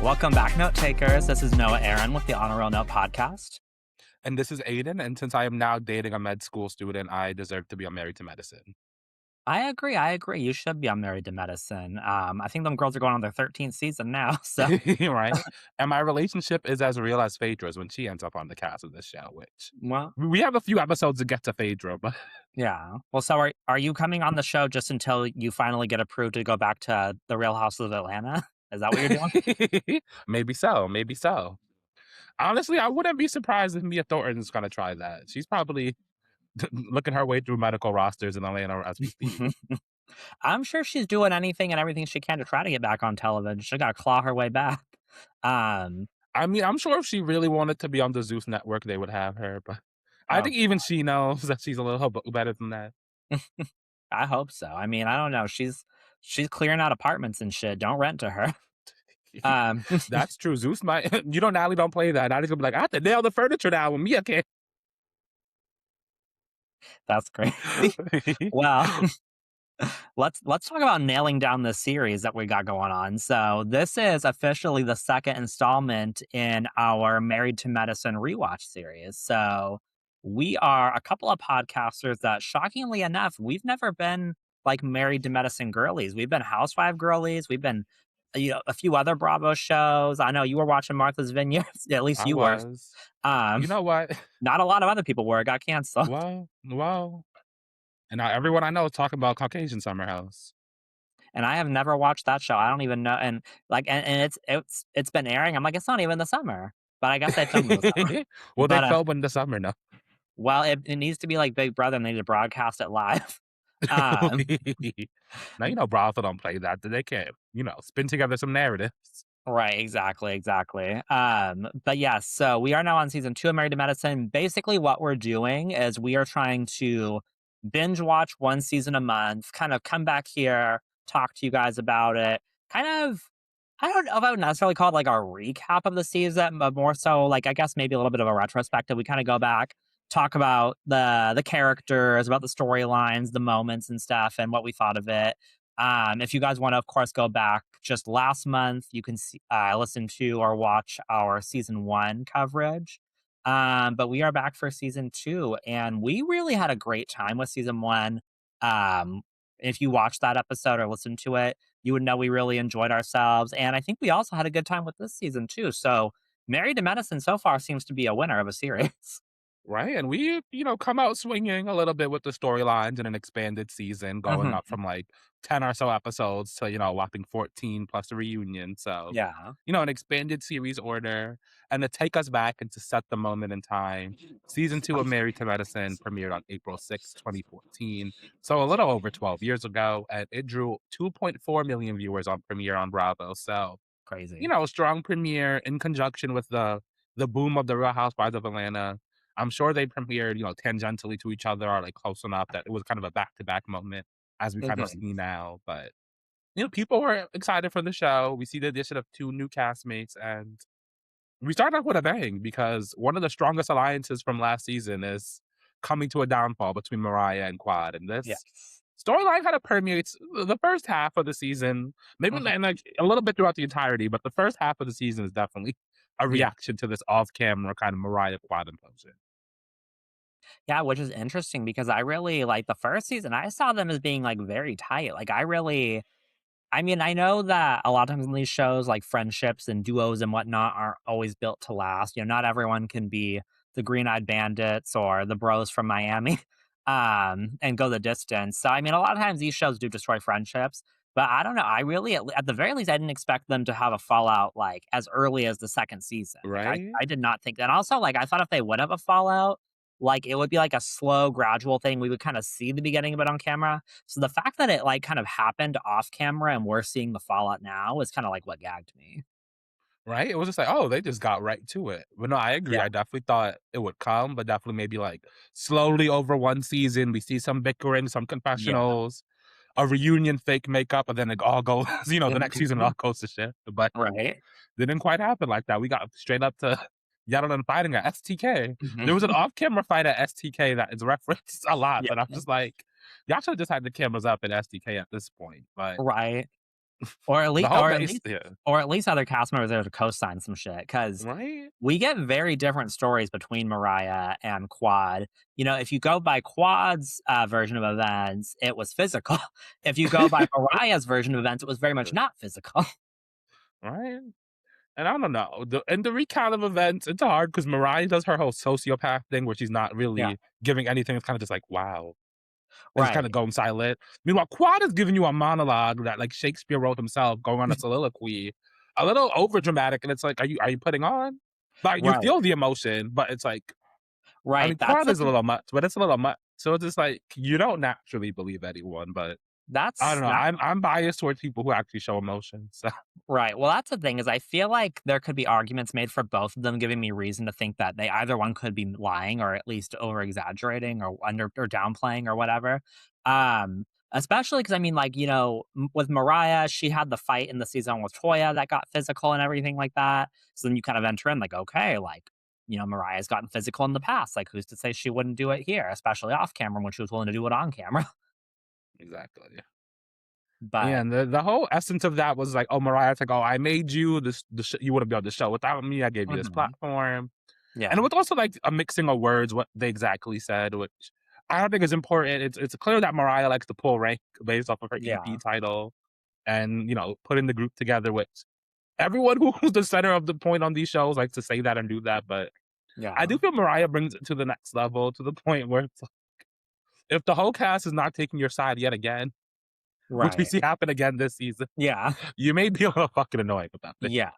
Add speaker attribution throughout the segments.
Speaker 1: Welcome back, note takers. This is Noah Aaron with the Honor Roll Note podcast.
Speaker 2: And this is Aidan, and since I am now dating a med school student, I deserve to be on Married to Medicine.
Speaker 1: I agree. I agree. You should be on Married to Medicine. I think them girls are going on their 13th season now. So,
Speaker 2: Right? And my relationship is as real as Phaedra's when she ends up on the cast of this show, which
Speaker 1: well,
Speaker 2: we have a few episodes to get to Phaedra, but
Speaker 1: yeah. Well, so are you coming on the show just until you finally get approved to go back to the Real House of Atlanta? Is that what you're doing?
Speaker 2: maybe so, maybe so. Honestly, I wouldn't be surprised if Mia Thornton's gonna try that. She's probably looking her way through medical rosters in Atlanta as we speak.
Speaker 1: I'm sure she's doing anything and everything she can to try to get back on television. She got to claw her way back. Um,
Speaker 2: I mean, I'm sure if she really wanted to be on the Zeus network, they would have her, but I
Speaker 1: oh,
Speaker 2: think even she knows that she's a little better than that.
Speaker 1: I hope so. I mean, I don't know. She's clearing out apartments and shit. Don't rent to her. Um,
Speaker 2: That's true. Zeus might, Natalie don't play that. Natalie's gonna be like, I have to nail the furniture now with Mia can't.
Speaker 1: that's crazy. Well, let's talk about nailing down the series that we got going on. So this is officially the second installment in our Married to Medicine rewatch series. So we are a couple of podcasters that, shockingly enough, we've never been like Married to Medicine girlies. We've been Housewife girlies. We've been a few other Bravo shows. I know you were watching Martha's Vineyard. At least
Speaker 2: I
Speaker 1: you were.
Speaker 2: was.
Speaker 1: Um,
Speaker 2: You know what?
Speaker 1: Not a lot of other people were. It got canceled.
Speaker 2: Well. And now everyone I know is talking about Caucasian Summer House.
Speaker 1: And I have never watched that show. I don't even know, and, like, and it's been airing. I'm like, "It's not even the summer." But I guess they filmed in the summer.
Speaker 2: Well, they
Speaker 1: But,
Speaker 2: film in the summer now.
Speaker 1: well, it needs to be like Big Brother, and they need to broadcast it live. Um,
Speaker 2: Now, Bravo don't play that. They can't, spin together some narratives.
Speaker 1: right, exactly, exactly. But yes, so we are now on season 2 of Married to Medicine. Basically, what we're doing is we are trying to binge watch one season a month, kind of come back here, talk to you guys about it. Kind of, I don't know if I would necessarily call it like a recap of the season, but more so like I guess maybe a little bit of a retrospective. We kind of go back, talk about the characters, about the storylines, the moments and stuff, and what we thought of it. If you guys want to, of course, go back just last month, you can see, listen to or watch our season 1 coverage. But we are back for season 2, and we really had a great time with season 1. Um, if you watched that episode or listened to it, you would know we really enjoyed ourselves. And I think we also had a good time with this season too. So Married to Medicine so far seems to be a winner of a series.
Speaker 2: Right, and we, come out swinging a little bit with the storylines in an expanded season, going
Speaker 1: Mhm.
Speaker 2: up from, 10 or so episodes to, a whopping 14 plus the reunion, so,
Speaker 1: Yeah.
Speaker 2: an expanded series order, and to take us back and to set the moment in time, season 2 of Married to Medicine premiered on April 6th, 2014, so a little over 12 years ago, and it drew 2.4 million viewers on premiere on Bravo, so,
Speaker 1: Crazy.
Speaker 2: strong premiere in conjunction with the boom of the Real Housewives of Atlanta. I'm sure they premiered, tangentially to each other or, close enough that it was kind of a back-to-back moment as we kind of
Speaker 1: Mhm.
Speaker 2: see now, but, people were excited for the show. We see the addition of 2 new castmates, and we start off with a bang because one of the strongest alliances from last season is coming to a downfall between Mariah and Quad, and this
Speaker 1: Yes.
Speaker 2: storyline kind of permeates the first half of the season, maybe
Speaker 1: Mhm.
Speaker 2: and, a little bit throughout the entirety, but the first half of the season is definitely a
Speaker 1: Yeah.
Speaker 2: reaction to this off-camera kind of Mariah Quad implosion.
Speaker 1: Yeah, which is interesting because I really like the first season. I saw them as being like very tight. I mean, I know that a lot of times in these shows, like friendships and duos and whatnot aren't always built to last. Not everyone can be the Green Eyed Bandits or the Bros from Miami, and go the distance. So, I mean, a lot of times these shows do destroy friendships. But I don't know. I really, at the very least, I didn't expect them to have a fallout like as early as the second season. Like,
Speaker 2: Right?
Speaker 1: I did not think that. And also, like, I thought if they would have a fallout, like it would be like a slow, gradual thing. We would kind of see the beginning of it on camera, so the fact that it, like, kind of happened off camera and we're seeing the fallout now is kinda, like, what gagged me.
Speaker 2: Right? It was just like, "Oh, they just got right to it." But no, I agree.
Speaker 1: Yeah,
Speaker 2: I definitely thought it would come, but definitely maybe, slowly over one season, we see some bickering, some
Speaker 1: yeah.
Speaker 2: confessionals, a reunion, fake makeup, and then it all goes the next season, it all goes to shit. But
Speaker 1: Right?
Speaker 2: didn't quite happen like that. We got straight up to yelling and fighting at STK.
Speaker 1: Mhm.
Speaker 2: There was an off-camera fight at STK that is referenced a lot,
Speaker 1: Yeah,
Speaker 2: but I'm just like, y'all should have just had the cameras up at STK at this point. But
Speaker 1: right. Or at
Speaker 2: The
Speaker 1: least
Speaker 2: whole
Speaker 1: or at
Speaker 2: base,
Speaker 1: least
Speaker 2: yeah,
Speaker 1: or at least other cast members there to co-sign some shit because
Speaker 2: right,
Speaker 1: we get very different stories between Mariah and Quad. You know, if you go by Quad's, version of events, it was physical. If you go by Mariah's version of events, it was very much not physical.
Speaker 2: right. And I don't know. The recount of events, it's hard because Mariah does her whole sociopath thing where she's not
Speaker 1: Yeah,
Speaker 2: really giving anything. It's kind of just like, wow. And just kind of
Speaker 1: right,
Speaker 2: going silent. Meanwhile, Quad is giving you a monologue that like Shakespeare wrote himself, going on a soliloquy, a little over dramatic. And it's like, are you putting on? Like you
Speaker 1: right,
Speaker 2: feel the emotion, but it's like, I
Speaker 1: right.
Speaker 2: mean, Quad is a little much, but it's a little much. So it's just like you don't naturally believe anyone, but I don't know.
Speaker 1: That
Speaker 2: I'm biased towards people who actually show emotion. So
Speaker 1: right. Well, that's the thing is I feel like there could be arguments made for both of them, giving me reason to think that they either one could be lying or at least over exaggerating or under or downplaying or whatever. Especially because I mean, like with Mariah, she had the fight in the season with Toya that got physical and everything like that. So then you kind of enter in like, okay, like Mariah's gotten physical in the past. Like, who's to say she wouldn't do it here, especially off camera when she was willing to do it on camera?
Speaker 2: exactly.
Speaker 1: But
Speaker 2: And the whole essence of that was like, oh, Mariah's like, oh, I made you this. You wouldn't be on the show without me. I gave you this
Speaker 1: mhm,
Speaker 2: platform. And it
Speaker 1: yeah,
Speaker 2: was also like a mixing of words, what they exactly said, which I don't think is important. It's clear that Mariah likes to pull rank based off of her EP
Speaker 1: yeah,
Speaker 2: title and, putting the group together, which everyone who's the center of the point on these shows likes to say that and do that. But I
Speaker 1: yeah,
Speaker 2: do feel Mariah brings it to the next level to the point where it's like, if the whole cast is not taking your side yet again, which we
Speaker 1: right,
Speaker 2: see happen again this season,
Speaker 1: yeah.
Speaker 2: you may be a little fucking annoying about it.
Speaker 1: Yeah,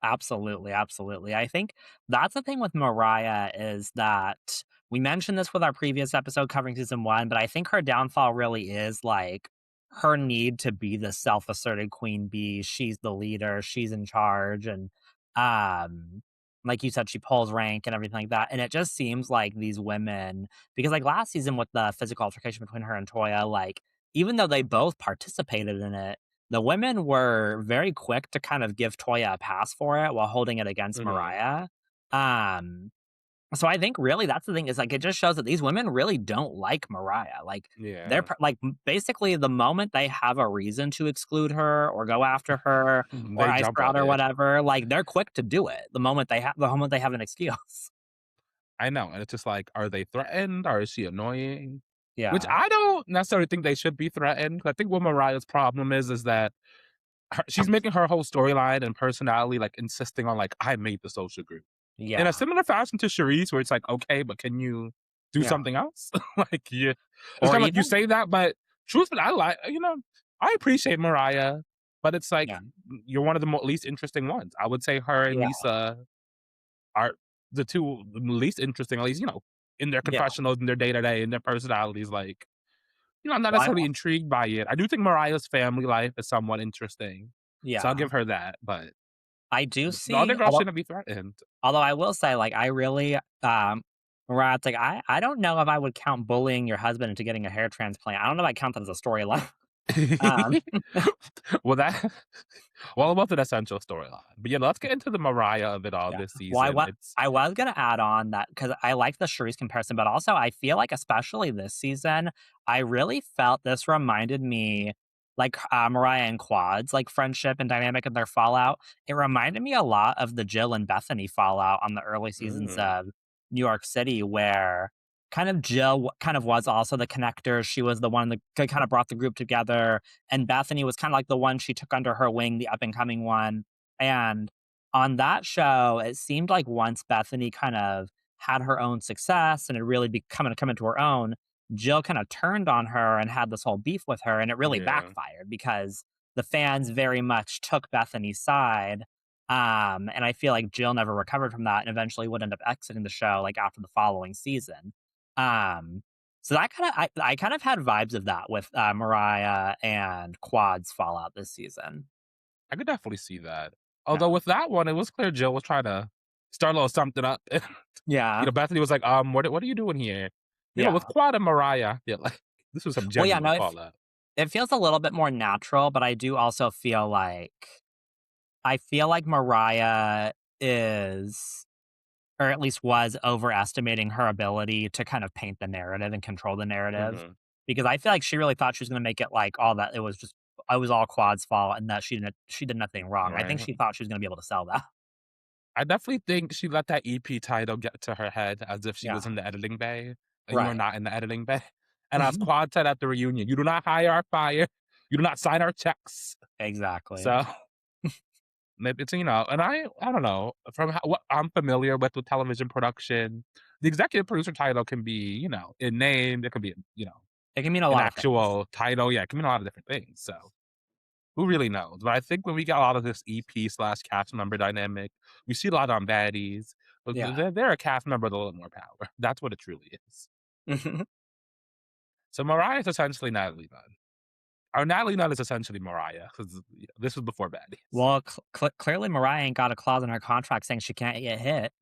Speaker 1: absolutely, absolutely. I think that's the thing with Mariah is that we mentioned this with our previous episode covering season 1, but I think her downfall really is, like, her need to be the self-asserted queen bee. She's the leader, she's in charge, and, um, like you said, she pulls rank and everything like that, and it just seems like these women because, like, last season with the physical altercation between her and Toya, like, even though they both participated in it, the women were very quick to kind of give Toya a pass for it while holding it against
Speaker 2: Mhm.
Speaker 1: Mariah. Um, so I think really that's the thing is like it just shows that these women really don't like Mariah. Like
Speaker 2: Yeah.
Speaker 1: basically the moment they have a reason to exclude her or go after her or
Speaker 2: They
Speaker 1: ice
Speaker 2: jump
Speaker 1: her out
Speaker 2: on
Speaker 1: or
Speaker 2: it.
Speaker 1: whatever, like they're quick to do it the moment they have an excuse.
Speaker 2: I know, and it's just like, are they threatened or is she annoying? Which
Speaker 1: Yeah.
Speaker 2: I don't necessarily think they should be threatened. I think what Mariah's problem is that she's making her whole storyline and personality like insisting on like I made the social group in a
Speaker 1: Yeah.
Speaker 2: similar fashion to Charisse, where it's like okay, but can you do
Speaker 1: Yeah.
Speaker 2: something else? Like you, it's
Speaker 1: Or
Speaker 2: kind of like you
Speaker 1: even
Speaker 2: say that, but truthfully, I appreciate Mariah, but it's like
Speaker 1: yeah.
Speaker 2: you're one of the least interesting ones. I would say her and
Speaker 1: Yeah.
Speaker 2: Lisa are the two least interesting, at least, in their
Speaker 1: Yeah.
Speaker 2: confessionals, in their day to day, in their personalities. Like, I'm not
Speaker 1: Well, I
Speaker 2: necessarily
Speaker 1: will
Speaker 2: intrigued by it. I do think Mariah's family life is somewhat interesting. So I'll
Speaker 1: yeah.
Speaker 2: give her that. But
Speaker 1: I do
Speaker 2: the other
Speaker 1: see
Speaker 2: girl shouldn't be threatened.
Speaker 1: although I will say, like, I really, where it's like, I don't know if I would count bullying your husband into getting a hair transplant. I don't know if I count that as a storyline. Um,
Speaker 2: Well, that, well, about the essential storyline. But yeah, let's get into the Mariah of it all
Speaker 1: yeah.
Speaker 2: this
Speaker 1: Well,
Speaker 2: season. It's,
Speaker 1: I was gonna add on that because I like the Charisse comparison, but also I feel like especially this season, I really felt this reminded me like Mariah and Quad's like friendship and dynamic and their fallout. It reminded me a lot of the Jill and Bethany fallout on the early seasons
Speaker 2: mhm,
Speaker 1: of New York City, where kind of Jill kind of was also the connector. She was the one that kind of brought the group together, and Bethany was kind of like the one she took under her wing, the up and coming one. And on that show, it seemed like once Bethany kind of had her own success and had really come into her own, Jill kind of turned on her and had this whole beef with her, and it really
Speaker 2: yeah,
Speaker 1: backfired because the fans very much took Bethany's side. And I feel like Jill never recovered from that and eventually would end up exiting the show like after the following season. Um, so that I kind of had vibes of that with Mariah and Quad's fallout this season.
Speaker 2: I could definitely see that.
Speaker 1: Yeah.
Speaker 2: Although with that one, it was clear Jill was trying to start a little something up.
Speaker 1: Yeah.
Speaker 2: Bethany was like, what are you doing here? With
Speaker 1: Yeah.
Speaker 2: Quad and Mariah, yeah, like this was some
Speaker 1: Well, yeah,
Speaker 2: genuine
Speaker 1: no,
Speaker 2: fallout.
Speaker 1: it feels a little bit more natural, but I do also feel like I feel like Mariah is, or at least was, overestimating her ability to kind of paint the narrative and control the narrative.
Speaker 2: Mhm.
Speaker 1: Because I feel like she really thought she was gonna make it like all that it was just it was all Quad's fault and that she did nothing wrong. I think
Speaker 2: right?
Speaker 1: she thought she was gonna be able to sell that.
Speaker 2: I definitely think she let that EP title get to her head as if she
Speaker 1: Yeah,
Speaker 2: was in the editing bay, and you are
Speaker 1: right.
Speaker 2: not in the editing bay. And as Quad said at the reunion, "You do not hire or fire. You do not sign our checks."
Speaker 1: Exactly.
Speaker 2: So, maybe it's, and I don't know, from what I'm familiar with television production, the executive producer title can be, in name, it can be,
Speaker 1: It can mean a
Speaker 2: an
Speaker 1: lot of things.
Speaker 2: actual title, yeah, it can mean a lot of different things, so who really knows? But I think when we get a lot of this EP/cast member dynamic, we see a lot on baddies, but
Speaker 1: Yeah.
Speaker 2: they're a cast member with a little more power. That's what it truly is. So Mariah's essentially Natalie Nunn. Or Natalie Nunn is essentially Mariah, 'cause this was before baddies.
Speaker 1: Well, clearly Mariah ain't got a clause in her contract saying she can't get hit.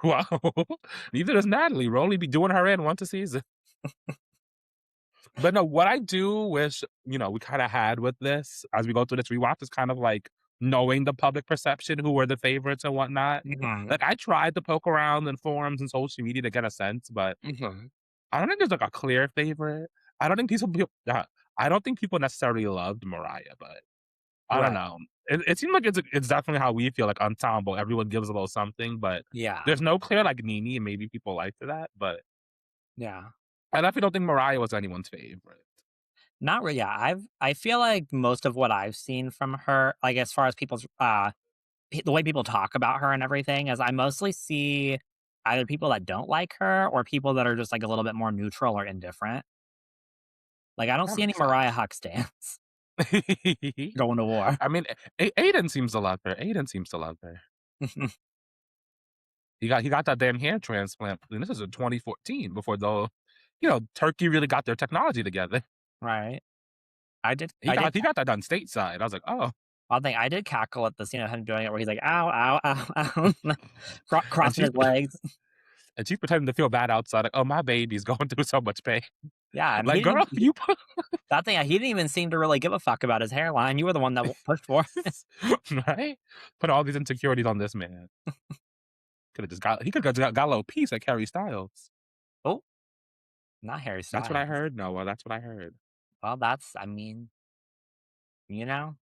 Speaker 2: Wow. Neither does Natalie. We'll only be doing her in once a season. But no, what I do wish, we kinda had with this as we go through this rewatch is kind of like knowing the public perception, who were the favorites and whatnot.
Speaker 1: Mhm,
Speaker 2: Like, I tried to poke around in forums and social media to get a sense, but
Speaker 1: mhm.
Speaker 2: I don't think there's, like, a clear favorite. I don't think I don't think people necessarily loved Mariah, but I don't
Speaker 1: Right.
Speaker 2: know. It seems like it's definitely how we feel, like, ensemble, everyone gives a little something, but
Speaker 1: Yeah,
Speaker 2: there's no clear, like, Nene, and maybe people liked that, but
Speaker 1: yeah.
Speaker 2: I definitely don't think Mariah was anyone's favorite.
Speaker 1: Not really. Yeah, I feel like most of what I've seen from her, like, as far as people's, the way people talk about her and everything is I mostly see either people that don't like her or people that are just, like, a little bit more neutral or indifferent. Like, I don't
Speaker 2: That
Speaker 1: see any
Speaker 2: makes
Speaker 1: Mariah
Speaker 2: sense.
Speaker 1: Huck stans going to war.
Speaker 2: I mean, Aidan seems to love her. Aidan seems to love her. He got that damn hair transplant, and this is in 2014 before Turkey really got their technology together.
Speaker 1: Right.
Speaker 2: He
Speaker 1: I did
Speaker 2: got he got that done stateside. I was like, "Oh."
Speaker 1: one thing, I did cackle at the scene of him doing it where he's like, "Ow, ow, ow, ow,"
Speaker 2: And
Speaker 1: crossing
Speaker 2: she's
Speaker 1: his legs.
Speaker 2: and she's pretending to feel bad outside, like, "Oh, my baby's going through so much pain."
Speaker 1: Yeah, and
Speaker 2: Like, "Girl, you put."
Speaker 1: that thing, he didn't even seem to really give a fuck about his hairline. You were the one that pushed for it.
Speaker 2: Right? Put all these insecurities on this man. He could've just got a little piece like Harry Styles.
Speaker 1: Oh, not Harry
Speaker 2: That's what I
Speaker 1: Styles.
Speaker 2: heard, Noah, that's what I heard.
Speaker 1: Well, I mean, you know,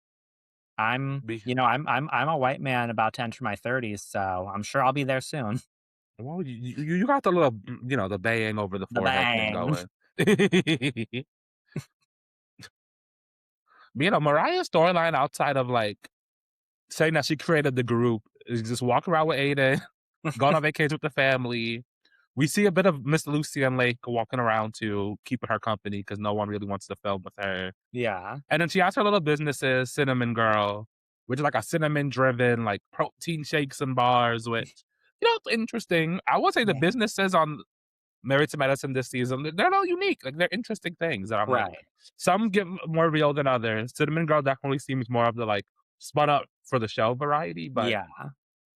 Speaker 2: Be
Speaker 1: I'm a white man about to enter my 30s, so I'm sure I'll be there soon.
Speaker 2: Well, you got the little, the baying over the
Speaker 1: The
Speaker 2: forehead thing
Speaker 1: bang.
Speaker 2: going. Mariah's storyline outside of, like, saying that she created the group is just walk around with Aiden, going on vacation with the family. We see a bit of Miss Lucy and Lake walking around too, keeping her company because no one really wants to film with her.
Speaker 1: Yeah,
Speaker 2: And then she has her little businesses, Cinnamon Girl, which is like a cinnamon-driven, like, protein shakes and bars, which, it's interesting. I would say the
Speaker 1: yeah,
Speaker 2: businesses on Married to Medicine this season, they're all unique. Like, they're interesting things that I'm like,
Speaker 1: right.
Speaker 2: some get more real than others. Cinnamon Girl definitely seems more of the, like, spun up for the show variety, but
Speaker 1: Yeah,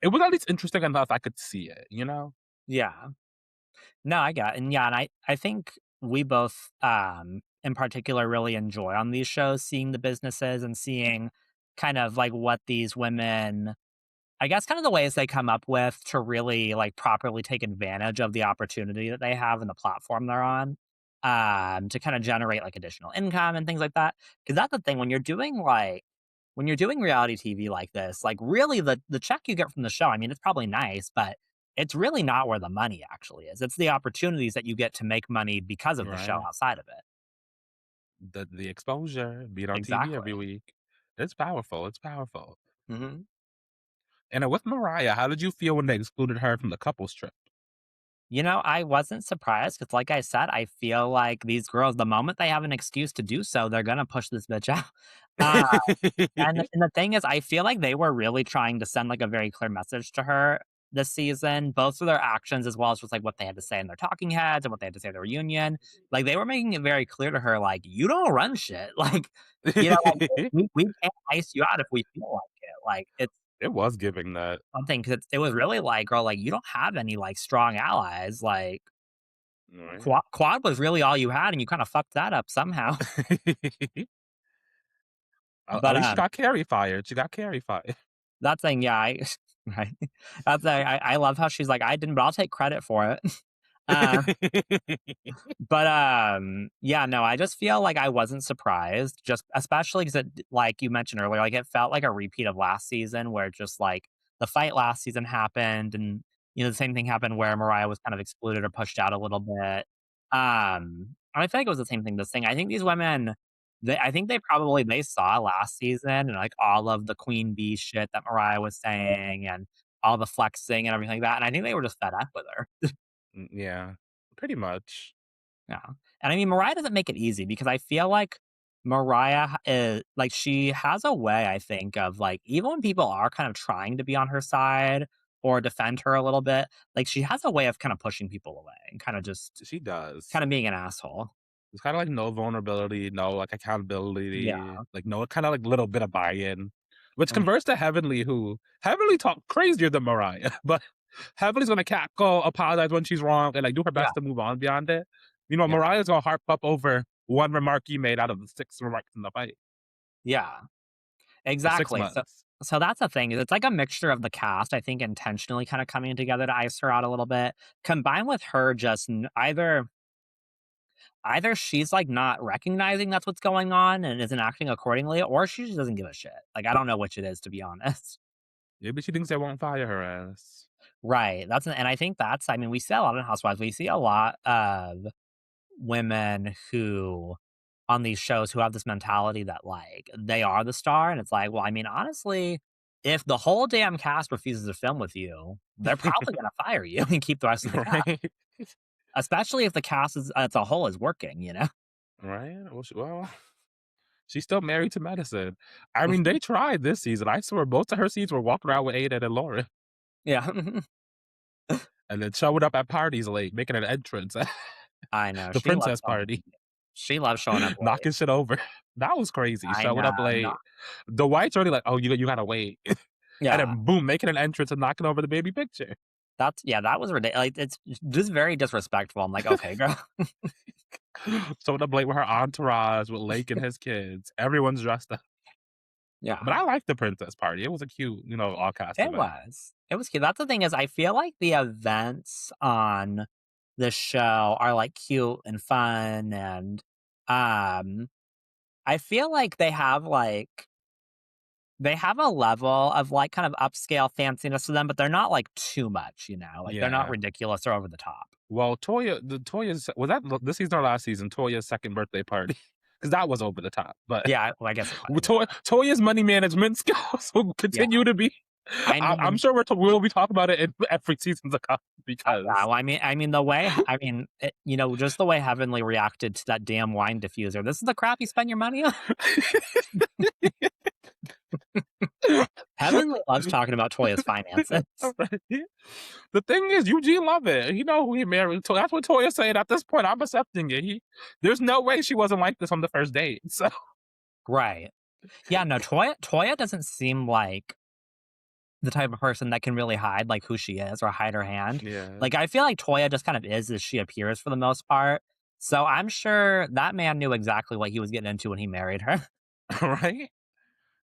Speaker 2: it was at least interesting enough I could see it, you know?
Speaker 1: yeah. No, I got it, and yeah, and I think we both, in particular, really enjoy on these shows seeing the businesses and seeing kind of like what these women, I guess, kind of the ways they come up with to really like properly take advantage of the opportunity that they have and the platform they're on, to kind of generate like additional income and things like that. Because that's the thing when you're doing reality TV like this, like really the check you get from the show, I mean, it's probably nice, but it's really not where the money actually is. It's the opportunities that you get to make money because of the show
Speaker 2: Right?
Speaker 1: outside of it.
Speaker 2: The exposure, being on TV every
Speaker 1: Exactly.
Speaker 2: week, it's powerful, it's powerful.
Speaker 1: Mhm.
Speaker 2: And, with Mariah, how did you feel when they excluded her from the couples trip?
Speaker 1: I wasn't surprised because, like I said, I feel like these girls, the moment they have an excuse to do so, they're gonna push this bitch out. Uh, and the thing is, I feel like they were really trying to send like a very clear message to her this season, both through their actions as well as just like what they had to say in their talking heads and what they had to say at the reunion. Like they were making it very clear to her, like, you don't run shit. Like we can't ice you out if we feel like it. Like it's
Speaker 2: It was giving that.
Speaker 1: something because it was really like, girl, like you don't have any like strong allies. Like
Speaker 2: Right?
Speaker 1: Quad was really all you had, and you kind of fucked that up somehow.
Speaker 2: At
Speaker 1: But
Speaker 2: least she got Carrie fired, she got Carrie fired.
Speaker 1: that thing, yeah, I right. That's I love how she's like, I didn't, but I'll take credit for it. Uh, but, yeah, no, I just feel like I wasn't surprised, just especially 'cause like you mentioned earlier, like, it felt like a repeat of last season where just, like, the fight last season happened and, the same thing happened where Mariah was kind of excluded or pushed out a little bit. I feel like it was the same thing this thing. I think these women, I think they saw last season and, like, all of the queen bee shit that Mariah was saying and all the flexing and everything like that, and I think they were just fed up with her.
Speaker 2: Yeah, pretty much.
Speaker 1: Yeah, and I mean, Mariah doesn't make it easy because I feel like Mariah is like, she has a way, I think, of, like, even when people are kind of trying to be on her side or defend her a little bit, like, she has a way of kind of pushing people away and kinda just
Speaker 2: She does.
Speaker 1: kinda being an asshole.
Speaker 2: It's kinda like no vulnerability, no, like,
Speaker 1: Yeah.
Speaker 2: accountability, like, no kinda, like, little bit of buy-in, which
Speaker 1: Mhm.
Speaker 2: converts to Heavenly, who Heavenly talk crazier than Mariah, but Heavenly's gonna cackle, apologize when she's wrong, and, like, do her
Speaker 1: Yeah,
Speaker 2: best to move on beyond it.
Speaker 1: yeah,
Speaker 2: Mariah's gonna harp up over one remark you made out of the 6 remarks in the fight,
Speaker 1: yeah,
Speaker 2: or 6
Speaker 1: exactly. So
Speaker 2: months.
Speaker 1: so that's the thing, it's like a mixture of the cast, I think, intentionally kinda coming together to ice her out a little bit, combined with her just either she's, like, not recognizing that's what's going on and isn't acting accordingly, or she just doesn't give a shit. Like, I don't know which it is, to be honest.
Speaker 2: Maybe she thinks they won't fire her ass.
Speaker 1: Right, and I think that's I mean, we see a lot in Housewives. We see a lot of women who on these shows who have this mentality that, like, they are the star, and it's like, well, I mean, honestly, if the whole damn cast refuses to film with you, they're probably gonna fire you and keep the rest of the cast,
Speaker 2: Right?
Speaker 1: especially if the cast as a whole is working, you know?
Speaker 2: Right? Well, she's still married to medicine. I mean, they tried this season. I swear most of her scenes were walking around with Aidan and Lauren,
Speaker 1: Yeah.
Speaker 2: and then showing up at parties late, making an entrance at
Speaker 1: I know,
Speaker 2: the princess party,
Speaker 1: she loves showing up late.
Speaker 2: knocking shit over. That was crazy,
Speaker 1: I
Speaker 2: showing
Speaker 1: know,
Speaker 2: up
Speaker 1: no
Speaker 2: lady. The whites already like, "Oh, you gotta wait." And
Speaker 1: yeah,
Speaker 2: then boom, making an entrance and knocking over the baby picture.
Speaker 1: that was ridiculous. Like, it's just very disrespectful. I'm like, "Okay, girl."
Speaker 2: Showing up late with her entourage, with Lake and his kids. Everyone's dressed up. But
Speaker 1: Yeah,
Speaker 2: I liked the princess party. It was a cute, all cast
Speaker 1: it
Speaker 2: event.
Speaker 1: was. It was cute. That's the thing is I feel like the events on the show are, like, cute and fun, and, um, I feel like they have a level of, like, kind of upscale fanciness to them, but they're not, like, too much, like, they're not
Speaker 2: Yeah.
Speaker 1: ridiculous or over the top.
Speaker 2: Well, Toya's was that this season or last season? Toya's second birthday party, because that was over the top. But
Speaker 1: Yeah, well, I guess it
Speaker 2: with
Speaker 1: was, yeah.
Speaker 2: Toya's money management skills will
Speaker 1: Yeah,
Speaker 2: continue to be.
Speaker 1: I
Speaker 2: I'm
Speaker 1: mean
Speaker 2: sure we'll be talking about it in every season to come
Speaker 1: yeah,
Speaker 2: because
Speaker 1: well, the way just the way Heavenly reacted to that damn wine diffuser, "This is the crap you spend your money on?" Heavenly loves talking about Toya's finances.
Speaker 2: the thing is, Eugene love it. You know who he married. So that's what Toya said. At this point, I'm accepting it. There's no way she wasn't like this on the first date. So
Speaker 1: Right. Yeah, no, Toya doesn't seem like the type of person that can really hide, like, who she is or hide her hand.
Speaker 2: yeah,
Speaker 1: Like, I feel like Toya just kind of is as she appears for the most part. So I'm sure that man knew exactly what he was getting into when he married her.
Speaker 2: right.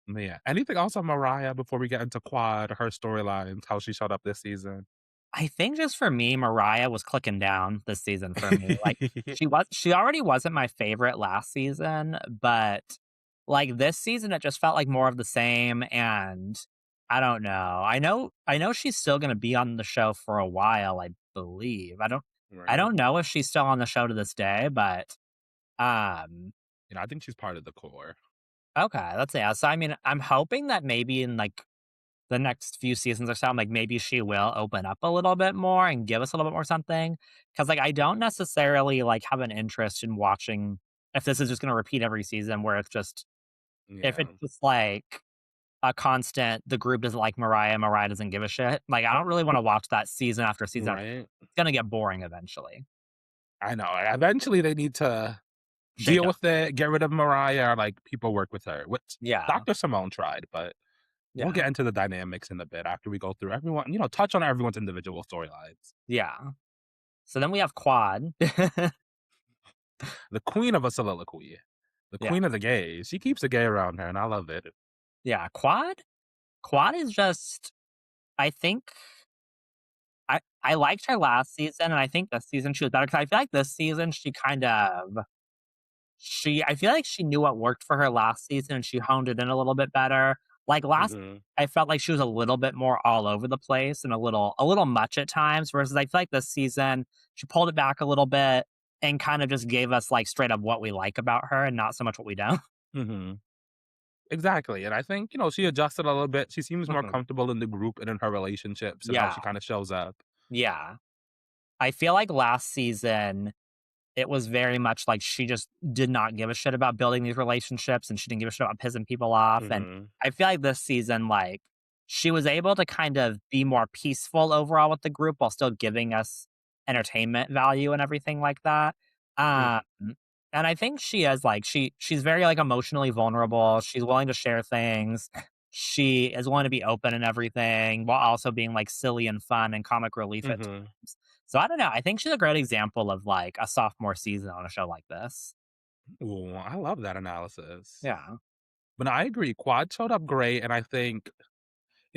Speaker 2: Yeah. Anything else on Mariah before we get into Quad, her storylines, how she showed up this season?
Speaker 1: I think just for me, Mariah was clicking down this season for me. Like, she already wasn't my favorite last season, but, like, this season, it just felt like more of the same, and I don't know. I know she's still gonna be on the show for a while, I believe. I
Speaker 2: Right.
Speaker 1: don't know if she's still on the show to this day, but, um,
Speaker 2: I think she's part of the core.
Speaker 1: okay, let's see. So, I mean, I'm hoping that maybe in, like, the next few seasons or so, like, maybe she will open up a little bit more and give us a little bit more something. Because like, I don't necessarily, like, have an interest in watching if this is just gonna repeat every season where if
Speaker 2: Yeah.
Speaker 1: it's just, like, a constant, the group doesn't like Mariah, Mariah doesn't give a shit. Like, I don't really wanna watch that season after season after
Speaker 2: Right.
Speaker 1: it's gonna get boring eventually.
Speaker 2: I know. Eventually, they need to
Speaker 1: Shake
Speaker 2: deal
Speaker 1: up.
Speaker 2: with it, get rid of Mariah, or like people work with her, which
Speaker 1: Yeah,
Speaker 2: Dr. Simone tried, but we'll
Speaker 1: yeah,
Speaker 2: get into the dynamics in a bit after we go through everyone, touch on everyone's individual storylines.
Speaker 1: yeah. So then we have Quad.
Speaker 2: The queen of a soliloquy, the
Speaker 1: Yeah,
Speaker 2: queen of the gays. She keeps a gay around her, and I love it.
Speaker 1: yeah, Quad is just I think I liked her last season, and I think this season she was better because I feel like this season I feel like she knew what worked for her last season and she honed it in a little bit better. Like last
Speaker 2: Mhm.
Speaker 1: I felt like she was a little bit more all over the place and a little much at times, versus I feel like this season she pulled it back a little bit and kind of just gave us like straight up what we like about her and not so much what we don't.
Speaker 2: Mhm. Exactly, and I think, she adjusted a little bit. She seems more
Speaker 1: Mhm.
Speaker 2: comfortable in the group and in her relationships and how
Speaker 1: Yeah.
Speaker 2: she kinda shows up.
Speaker 1: Yeah. I feel like last season it was very much like she just did not give a shit about building these relationships, and she didn't give a shit about pissing people off, and
Speaker 2: Mhm.
Speaker 1: I feel like this season, like, she was able to kind of be more peaceful overall with the group while still giving us entertainment value and everything like that.
Speaker 2: Mhm.
Speaker 1: Um, and I think she is, like, she's very, like, emotionally vulnerable, she's willing to share things, she is willing to be open and everything, while also being, like, silly and fun and comic relief at
Speaker 2: Mhm.
Speaker 1: times. So I don't know. I think she's a great example of like a sophomore season on a show like this.
Speaker 2: Ooh, I love that analysis.
Speaker 1: Yeah.
Speaker 2: But I agree, Quad showed up great, and I think,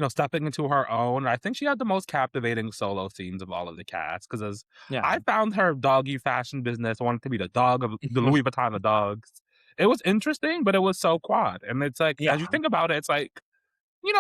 Speaker 2: stepping into her own, I think she had the most captivating solo scenes of all of the cast. Because as
Speaker 1: Yeah.
Speaker 2: I found her doggy fashion business, wanted to be the dog of the Louis Vuitton of dogs. It was interesting, but it was so Quad, and it's like, as you
Speaker 1: Yeah.
Speaker 2: think about it, it's like,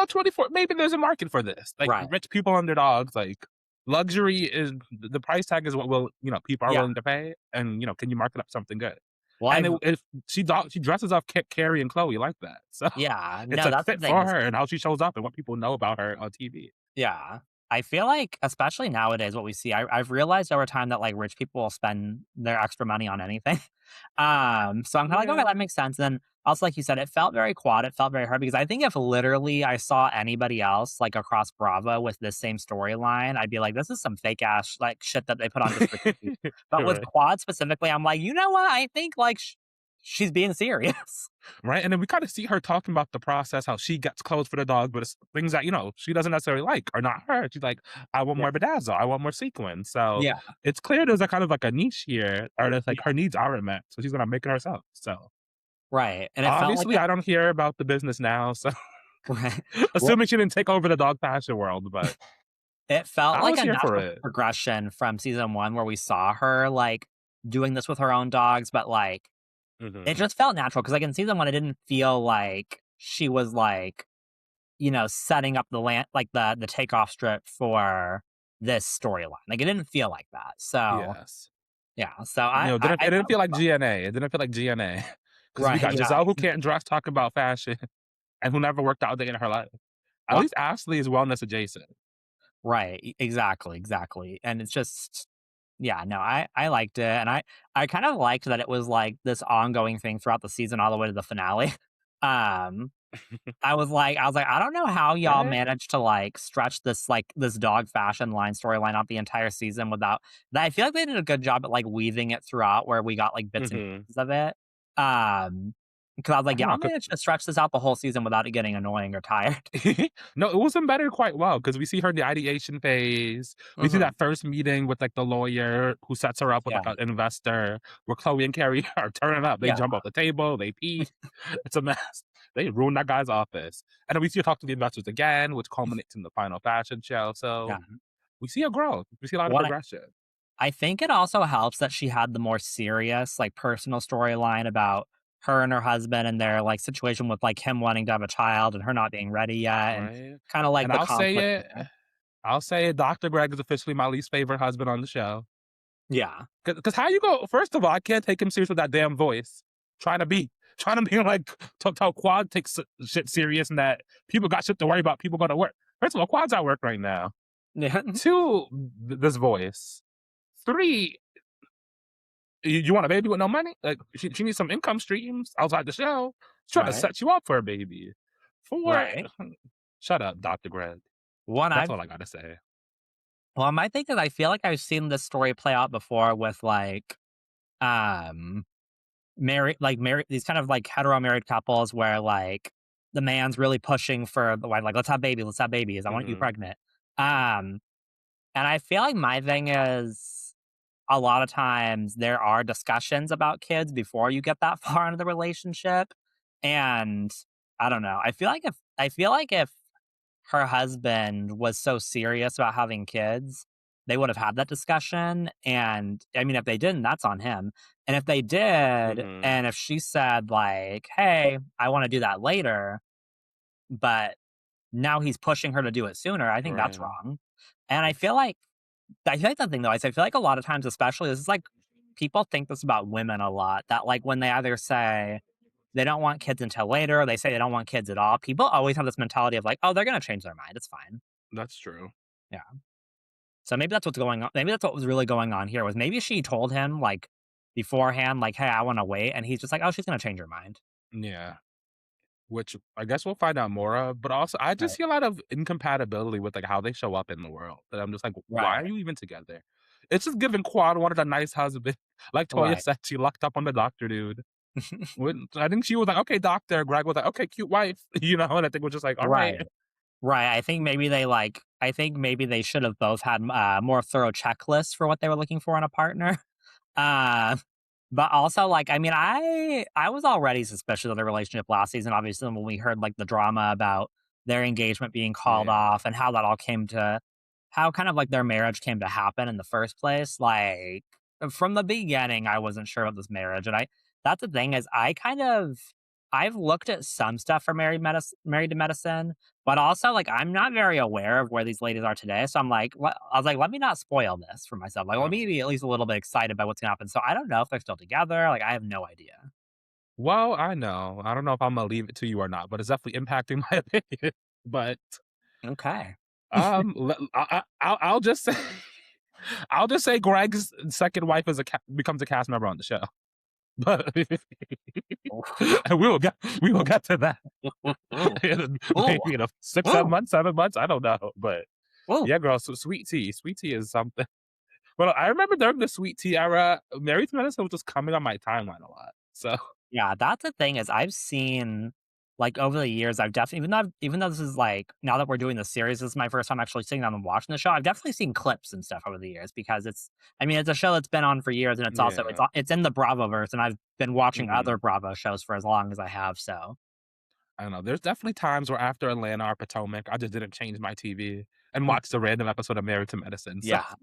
Speaker 2: 24 maybe there's a market for this. Like,
Speaker 1: Right.
Speaker 2: rich people and their dogs, like, luxury is the price tag is what people are
Speaker 1: Yeah.
Speaker 2: willing to pay, and, can you market up something good?
Speaker 1: Well,
Speaker 2: And
Speaker 1: I've
Speaker 2: if she dresses up Carrie and Chloe like that, so
Speaker 1: yeah.
Speaker 2: it's
Speaker 1: No,
Speaker 2: a
Speaker 1: that's the
Speaker 2: fit
Speaker 1: thing
Speaker 2: for
Speaker 1: is
Speaker 2: her and how she shows up and what people know about her on TV.
Speaker 1: yeah. I feel like, especially nowadays, what we see, I've realized over time that like rich people will spend their extra money on anything. So I'm kind of like, okay,
Speaker 2: Yeah.
Speaker 1: that makes sense. And also, like you said, it felt very quad. It felt very hard because I think if literally I saw anybody else like across Bravo with this same storyline, I'd be like, this is some fake ass like shit that they put on just for TV. But with
Speaker 2: Right.
Speaker 1: quad specifically, I'm like, you know what? I think like she's being serious.
Speaker 2: Right, and then we kinda see her talking about the process, how she gets clothes for the dog, but it's things that, she doesn't necessarily like or not her. She's like, "I want
Speaker 1: Yeah.
Speaker 2: more bedazzle, I want more sequin." So,
Speaker 1: Yeah.
Speaker 2: it's clear there's a kind of like a niche here, or there's like
Speaker 1: Yeah.
Speaker 2: her needs aren't met, so she's gonna make it herself. So,
Speaker 1: Right. And it felt like
Speaker 2: obviously,
Speaker 1: it.
Speaker 2: I don't hear about the business now, so
Speaker 1: Right. Well,
Speaker 2: assuming she didn't take over the dog fashion world, but
Speaker 1: it felt
Speaker 2: I
Speaker 1: like
Speaker 2: was
Speaker 1: a
Speaker 2: here for
Speaker 1: natural
Speaker 2: it.
Speaker 1: progression from season 1 where we saw her, like, doing this with her own dogs, but, like, it
Speaker 2: Mhm.
Speaker 1: just felt natural because, like, in season 1, it didn't feel like she was, like, setting up the takeoff strip for this storyline. Like, it didn't feel like that. So,
Speaker 2: Yes.
Speaker 1: yeah. So I
Speaker 2: It didn't
Speaker 1: thought it
Speaker 2: feel
Speaker 1: was
Speaker 2: like
Speaker 1: fun.
Speaker 2: GNA. It didn't feel like GNA because we
Speaker 1: Right,
Speaker 2: got
Speaker 1: yeah.
Speaker 2: Giselle who can't dress, talk about fashion, and who never worked out a day in her life. At
Speaker 1: Well,
Speaker 2: least Ashley is wellness adjacent.
Speaker 1: right. Exactly, exactly. And it's just yeah, no, I liked it, and I kind of liked that it was, like, this ongoing thing throughout the season all the way to the finale. Um, I was like, "I don't know how y'all
Speaker 2: Right?
Speaker 1: managed to, like, stretch this dog fashion line storyline out the entire season without" that I feel like they did a good job at, like, weaving it throughout where we got, like, bits and
Speaker 2: Mhm.
Speaker 1: pieces of it. Because I was like,
Speaker 2: I know,
Speaker 1: "Y'all
Speaker 2: 'cau
Speaker 1: managed to stretch this out the whole season without it getting annoying or tired."
Speaker 2: No, it was embedded quite well because we see her in the ideation phase. We see
Speaker 1: Mhm.
Speaker 2: that first meeting with, like, the lawyer who sets her up with,
Speaker 1: Yeah.
Speaker 2: like, an investor where Chloe and Carrie are turning up. They
Speaker 1: Yeah.
Speaker 2: jump off the table, they pee. It's a mess. They ruined that guy's office. And then we see her talk to the investors again, which culminates in the final fashion show.
Speaker 1: Yeah.
Speaker 2: So we see a growth. We see a lot of
Speaker 1: What
Speaker 2: progression.
Speaker 1: I think it also helps that she had the more serious, like, personal storyline about her and her husband and their, like, situation with, like, him wanting to have a child and her not being ready yet, and
Speaker 2: Right?
Speaker 1: kinda, like,
Speaker 2: And
Speaker 1: the conflict there.
Speaker 2: I'll say it, Dr. Greg is officially my least favorite husband on the show.
Speaker 1: Yeah.
Speaker 2: Because how you go first of all, I can't take him serious with that damn voice. Trying to be like, tell Quad takes shit serious and that people got shit to worry about, people go to work. First of all, Quad's at work right now.
Speaker 1: Yeah.
Speaker 2: 2, this voice. 3, you want a baby with no money? Like, she needs some income streams outside the show. She's trying to
Speaker 1: Right.
Speaker 2: set you up for a baby. 4,
Speaker 1: Right.
Speaker 2: shut up, Dr. Greg.
Speaker 1: One,
Speaker 2: That's
Speaker 1: I've
Speaker 2: all I gotta say.
Speaker 1: well, my thing is I feel like I've seen this story play out before with, like, um, married these kind of, like, hetero married couples where, like, the man's really pushing for the wife, like, let's have babies, I want you
Speaker 2: Mhm.
Speaker 1: pregnant." Um, and I feel like my thing is a lot of times there are discussions about kids before you get that far into the relationship. And I don't know. I feel like if her husband was so serious about having kids, they would have had that discussion. And I mean, if they didn't, that's on him. And if they did,
Speaker 2: Mhm.
Speaker 1: and if she said like, "Hey, I want to do that later," but now he's pushing her to do it sooner, I think that's
Speaker 2: Right.
Speaker 1: wrong. And
Speaker 2: It's
Speaker 1: I feel like the thing though is I feel like a lot of times, especially this is like people think this about women a lot, that like when they either say they don't want kids until later, or they say they don't want kids at all, people always have this mentality of like, oh, they're gonna change their mind. It's fine.
Speaker 2: that's true.
Speaker 1: Yeah. So maybe that's what's going on. Maybe that's what was really going on here was maybe she told him like beforehand, like, hey, I want to wait. And he's just like, oh, she's gonna change her mind.
Speaker 2: Yeah. Which I guess we'll find out more of, but also I just
Speaker 1: Right.
Speaker 2: see a lot of incompatibility with, like, how they show up in the world, that I'm just like, "Why are
Speaker 1: Right.
Speaker 2: you even together?" It's just giving Quad wanted a nice husband. Like Toya
Speaker 1: Right.
Speaker 2: said, she lucked up on the doctor dude. When I think she was like, "Okay, doctor." Greg was like, "Okay, cute wife." You know, and I think we're just like, "Alright."
Speaker 1: Right. Right, I think maybe they should have both had, more thorough checklists for what they were looking for in a partner. Uh, but also, like, I mean, I was already suspicious of the relationship last season, obviously, when we heard, like, the drama about their engagement being called
Speaker 2: Yeah.
Speaker 1: off and how that all came to how kind of, like, their marriage came to happen in the first place, like, from the beginning, I wasn't sure about this marriage, and I that's the thing is I've looked at some stuff for Married to Medicine, but also, like, I'm not very aware of where these ladies are today, so I'm like, I was like, "Let me not spoil this for myself." Like, let me
Speaker 2: Oh.
Speaker 1: be at least a little bit excited by what's gonna happen. So I don't know if they're still together, like, I have no idea.
Speaker 2: Well, I know. I don't know if Imma leave it to you or not, but it's definitely impacting my opinion. But,
Speaker 1: Okay.
Speaker 2: le I'll just say I'll just say Greg's second wife is a becomes a cast member on the show. But and we will get to that in
Speaker 1: Ooh,
Speaker 2: maybe in a 6, 7
Speaker 1: ooh,
Speaker 2: months, 7 months, I don't know, but
Speaker 1: ooh.
Speaker 2: yeah, girl, so sweet tea is something. Well, I remember during the sweet tea era, Married to Medicine was just coming on my timeline a lot, so
Speaker 1: Yeah, that's the thing is I've seen like over the years, I've definitely even though this is like now that we're doing the series, this is my first time actually sitting down and watching the show. I've definitely seen clips and stuff over the years because it's I mean, it's a show that's been on for years and
Speaker 2: yeah,
Speaker 1: it's in the Bravo verse and I've been watching other
Speaker 2: mhm.
Speaker 1: Bravo shows for as long as I have. So
Speaker 2: I don't know, there's definitely times where after Atlanta or Potomac, I just didn't change my TV and watch a random episode of Married to Medicine, so
Speaker 1: yeah,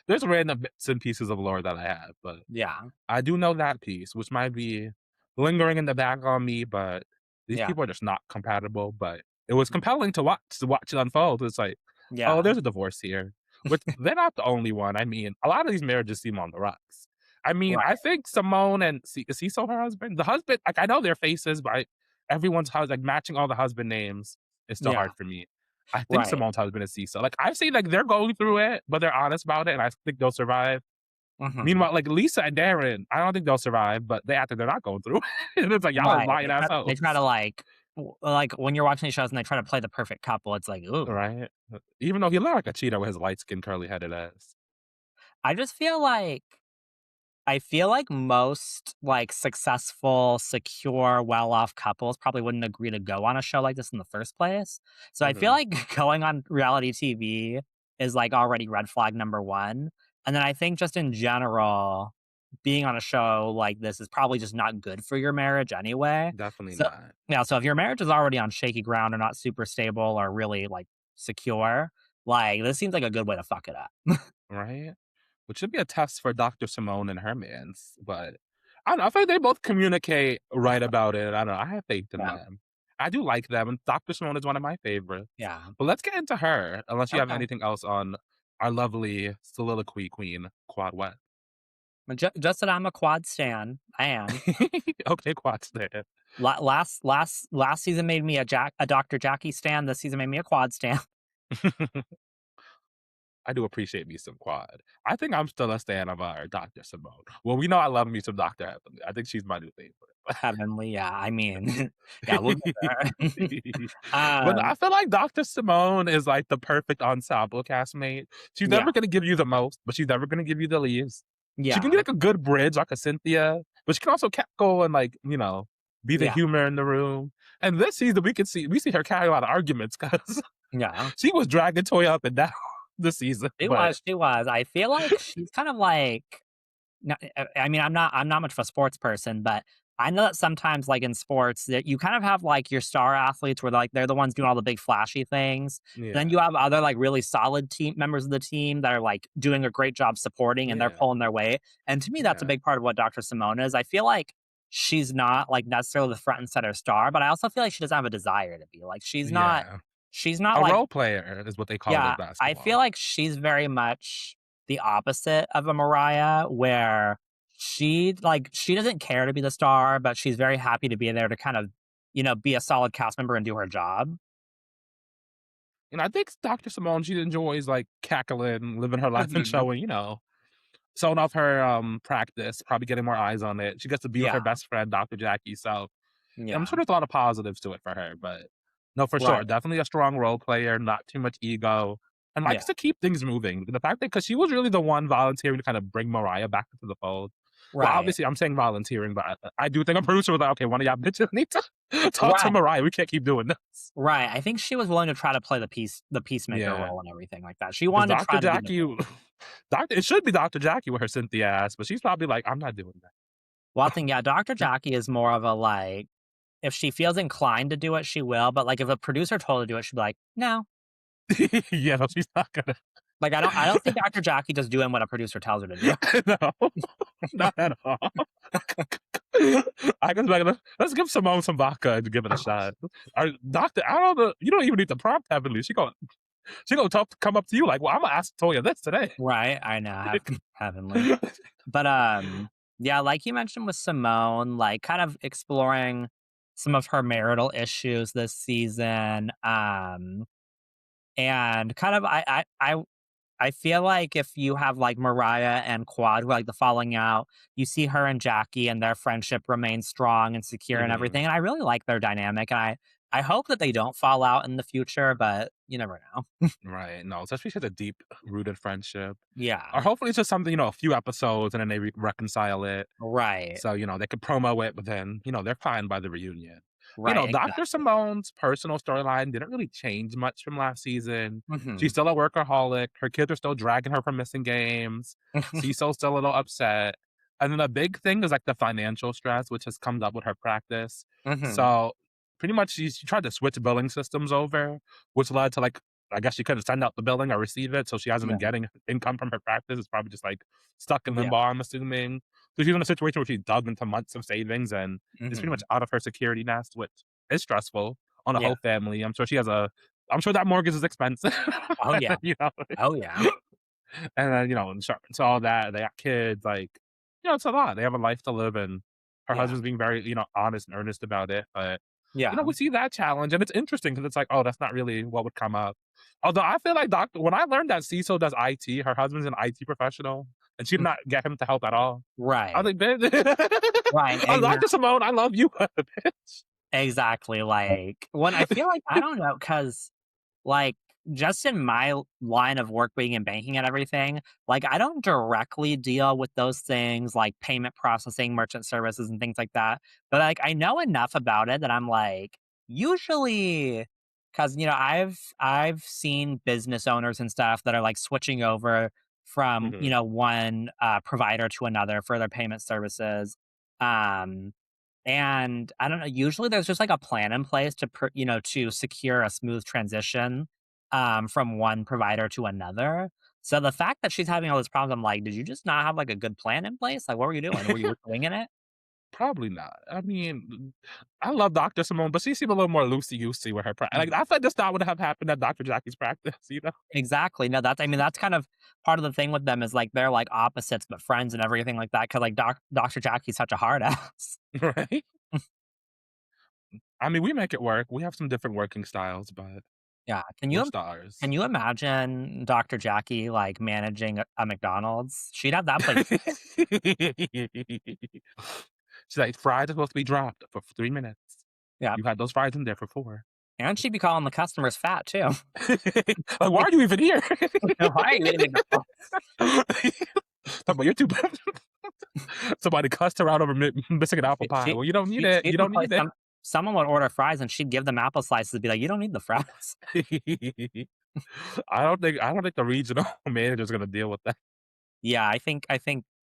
Speaker 2: there's random bits and pieces of lore that I have, but
Speaker 1: yeah,
Speaker 2: I do know that piece, which might be lingering in the back on me, but these
Speaker 1: yeah,
Speaker 2: people are just not compatible. But it was compelling to watch it unfold. It's like, oh,
Speaker 1: yeah,
Speaker 2: there's a divorce here. Which they're not the only one. I mean, a lot of these marriages seem on the rocks. I mean, I
Speaker 1: right,
Speaker 2: think Simone and is Cecil her husband? The husband, like I know their faces, but everyone's husband, like matching all the husband names is still
Speaker 1: yeah,
Speaker 2: hard for me. I think
Speaker 1: right.
Speaker 2: Simone's husband is Cecil. Like I've seen like they're going through it, but they're honest about it, and I think they'll survive.
Speaker 1: Hmm.
Speaker 2: Meanwhile, like Lisa and Darren, I don't think they'll survive, but they acted they're not going through it. And it's like, y'all are
Speaker 1: Right.
Speaker 2: lying
Speaker 1: They try to
Speaker 2: assholes.
Speaker 1: like like when you're watching these shows and they try to play the perfect couple, it's like, ooh.
Speaker 2: Right? Even though he looked like a cheater with his light skin, curly headed ass.
Speaker 1: I just feel like I feel like most, like, successful, secure, well-off couples probably wouldn't agree to go on a show like this in the first place. So I feel
Speaker 2: Mhm.
Speaker 1: like going on reality TV is, like, already red flag number 1. And then I think just in general, being on a show like this is probably just not good for your marriage anyway.
Speaker 2: Definitely
Speaker 1: So
Speaker 2: not.
Speaker 1: yeah, so if your marriage is already on shaky ground or not super stable or really, like, secure, like, this seems like a good way to fuck it up.
Speaker 2: Right? Which should be a test for Dr. Simone and her mans. But I don't know. I feel like they both communicate right about it. I don't know. I have faith in
Speaker 1: Yeah,
Speaker 2: them. I do like them. And Dr. Simone is one of my favorites.
Speaker 1: yeah.
Speaker 2: But let's get into her, unless you have
Speaker 1: Okay.
Speaker 2: anything else on our lovely soliloquy queen, Quad Wet.
Speaker 1: Just that I'm a quad stan. I am.
Speaker 2: Okay, Quad stand.
Speaker 1: Last season made me a Dr. Jackie stan. This season made me a quad stan.
Speaker 2: I do appreciate me some Quad. I think I'm still a stan of our Dr. Simone. Well, we know I love me some Dr. Heavenly. I think she's my new favorite.
Speaker 1: Heavenly, yeah. I mean, yeah, we'll get there.
Speaker 2: But I
Speaker 1: um,
Speaker 2: feel like Dr. Simone is like the perfect ensemble castmate. She's
Speaker 1: yeah,
Speaker 2: never gonna give you the most, but she's never gonna give you the least. She can be
Speaker 1: yeah,
Speaker 2: like a good bridge, like a Cynthia, but she can also cackle and like, be the
Speaker 1: yeah,
Speaker 2: humor in the room. And this season we see her carry a lot of arguments because
Speaker 1: yeah.
Speaker 2: she was dragging Toy up and down this season. But
Speaker 1: She was. I feel like she's kind of like. No, I mean, I'm not much of a sports person, but I know that sometimes, like in sports, that you kind of have like your star athletes where like they're the ones doing all the big flashy things. Then you
Speaker 2: Yeah.
Speaker 1: have other like really solid team members of the team that are like doing a great job supporting and they're
Speaker 2: Yeah.
Speaker 1: pulling their weight. And to me, that's a
Speaker 2: Yeah.
Speaker 1: big part of what Dr. Simone is. I feel like she's not like necessarily the front and center star, but I also feel like she doesn't have a desire to be. Like
Speaker 2: Yeah.
Speaker 1: she's not
Speaker 2: A
Speaker 1: like
Speaker 2: role player is what they call it in
Speaker 1: yeah, I feel
Speaker 2: basketball.
Speaker 1: like she's very much the opposite of a Mariah, where she doesn't care to be the star, but she's very happy to be there to kind of, be a solid cast member and do her job.
Speaker 2: And I think Dr. Simone, she enjoys, like, cackling, living her life, and
Speaker 1: Mhm.
Speaker 2: showing, showing off her, practice, probably getting more eyes on it. She gets to be with
Speaker 1: Yeah,
Speaker 2: her best friend, Dr. Jackie, so I'm
Speaker 1: yeah,
Speaker 2: sure there's a lot of positives to it for her, but no, for sure,
Speaker 1: right,
Speaker 2: definitely a strong role player, not too much ego, and
Speaker 1: yeah,
Speaker 2: likes to keep things moving. The fact that because she was really the one volunteering to kind of bring Mariah back into the fold. Well,
Speaker 1: right,
Speaker 2: obviously, I'm saying volunteering, but I do think a producer was like, "Okay, one of y'all bitches need to talk to
Speaker 1: right,
Speaker 2: Mariah. We can't keep doing this."
Speaker 1: right. I think she was willing to try to play the peacemaker
Speaker 2: Yeah,
Speaker 1: role and everything like that. She
Speaker 2: because
Speaker 1: wanted to
Speaker 2: Dr.
Speaker 1: try to be the
Speaker 2: Jackie Doctor it should be Dr. Jackie with her Cynthia ass, but she's probably like, "I'm not doing
Speaker 1: well, I think, yeah, Dr. Jackie is more of a like, if she feels inclined to do it, she will. But like if a producer told her to do it, she'd be like, no.
Speaker 2: that." Yeah, no, she's not gonna.
Speaker 1: Like I don't think Dr. Jackie just doing what a producer tells her to do.
Speaker 2: No, not at all. I guess like, let's give Simone some vodka and give it a shot. Doctor, I don't know. You don't even need to prompt heavily. She gonna come up to you like, well, I'm gonna ask Toya this today.
Speaker 1: Right, I know, heavenly. But, yeah, like you mentioned with Simone, like, kind of exploring some of her marital issues this season, and kind of I feel like if you have, like, Mariah and Quad, who, like, the falling out, you see her and Jackie and their friendship remain strong and secure and
Speaker 2: Mhm.
Speaker 1: everything, and I really like their dynamic, and I hope that they don't fall out in the future, but you never know.
Speaker 2: Right. No, especially if it's a deep rooted friendship.
Speaker 1: Yeah.
Speaker 2: Or hopefully it's just something, a few episodes and then they reconcile it.
Speaker 1: Right.
Speaker 2: So, they could promo it, but then, they're fine by the reunion.
Speaker 1: Right,
Speaker 2: Dr.
Speaker 1: exactly.
Speaker 2: Simone's personal storyline didn't really change much from last season. She's
Speaker 1: Mhm.
Speaker 2: still a workaholic. Her kids are still dragging her from missing games. Cecil's still a little upset. And then the big thing is like the financial stress, which has come up with her practice.
Speaker 1: Mhm.
Speaker 2: So pretty much she tried to switch billing systems over, which led to like, I guess she couldn't send out the billing or receive it. So she hasn't been
Speaker 1: Yeah.
Speaker 2: getting income from her practice. It's probably just like stuck in
Speaker 1: Yeah.
Speaker 2: limbo, I'm assuming. So she's in a situation where she dug into months of savings and is pretty much
Speaker 1: Mhm.
Speaker 2: out of her security nest, which is stressful on a
Speaker 1: Yeah.
Speaker 2: whole family. I'm sure that mortgage is expensive.
Speaker 1: Oh,
Speaker 2: And
Speaker 1: yeah.
Speaker 2: then,
Speaker 1: Oh, yeah.
Speaker 2: and then, insurance, all that. They got kids, like, it's a lot. They have a life to live, and her
Speaker 1: Yeah.
Speaker 2: husband's being very, honest and earnest about it. But,
Speaker 1: Yeah.
Speaker 2: we see that challenge, and it's interesting because it's like, oh, that's not really what would come up. Although I feel like when I learned that Cecil does IT, her husband's an IT professional, and she did
Speaker 1: Mm.
Speaker 2: not get him to help at all. I
Speaker 1: Right.
Speaker 2: was like, "Bitch."
Speaker 1: Right,
Speaker 2: I was like, "Dr. Simone, I love you, bitch."
Speaker 1: exactly, like, when I feel like I don't know, because like, just in my line of work being in banking and everything, like, I don't directly deal with those things like payment processing, merchant services, and things like that, but, like, I know enough about it that I'm like, usually, because I've seen business owners and stuff that are, like, switching over from,
Speaker 2: Mhm.
Speaker 1: one, provider to another for their payment services, um and I don't know, usually there's just like a plan in place to secure a smooth transition from one provider to another. So the fact that she's having all these problems, I'm like, did you just not have like a good plan in place? Like, what were you doing? Were you winging it?
Speaker 2: Probably not. I mean, I love Dr. Simone, but she seemed a little more loosey-goosey with her like,
Speaker 1: Mhm.
Speaker 2: I thought this not would have happened at Dr. Jackie's practice, you know?
Speaker 1: Exactly. No, I mean, that's kind of part of the thing with them is like they're like opposites but friends and everything like that. Cause like Dr. Jackie's such a hard ass.
Speaker 2: Right? I mean, we make it work. We have some different working styles, but
Speaker 1: Yeah.
Speaker 2: we're stars.
Speaker 1: Can you imagine Dr. Jackie like managing a McDonald's? She'd have that place.
Speaker 2: She's like, "Fries are supposed to be dropped for 3 minutes.
Speaker 1: Yeah.
Speaker 2: You had those fries in there for 4."
Speaker 1: And she'd be calling the customers fat too.
Speaker 2: Like, "Why are you even here?"
Speaker 1: Why are you eating McDonald's?
Speaker 2: Talking about, "You're too bad." Somebody cussed her out over missing an apple pie. Well, you don't need it.
Speaker 1: She'd
Speaker 2: You don't
Speaker 1: replace
Speaker 2: need it.
Speaker 1: someone would order fries and she'd give them apple slices and be like, "You don't need the fries."
Speaker 2: I don't think the regional manager's gonna deal with that.
Speaker 1: Yeah, I think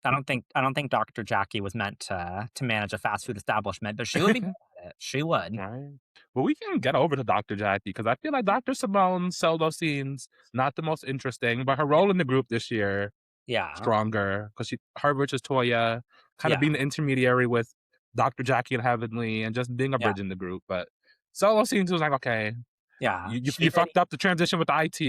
Speaker 1: I don't think Dr. Jackie was meant to manage a fast food establishment, but she would be good at it. She would.
Speaker 2: Right. Well, we can get over to Dr. Jackie because I feel like Dr. Simone's solo scenes not the most interesting, but her role in the group this year
Speaker 1: Yeah.
Speaker 2: stronger because her versus Toya, kind of
Speaker 1: Yeah.
Speaker 2: being the intermediary with Dr. Jackie and Heavenly, and just being a
Speaker 1: Yeah.
Speaker 2: bridge in the group. But solo scenes was like, okay,
Speaker 1: Yeah.
Speaker 2: you fucked up the transition with the IT.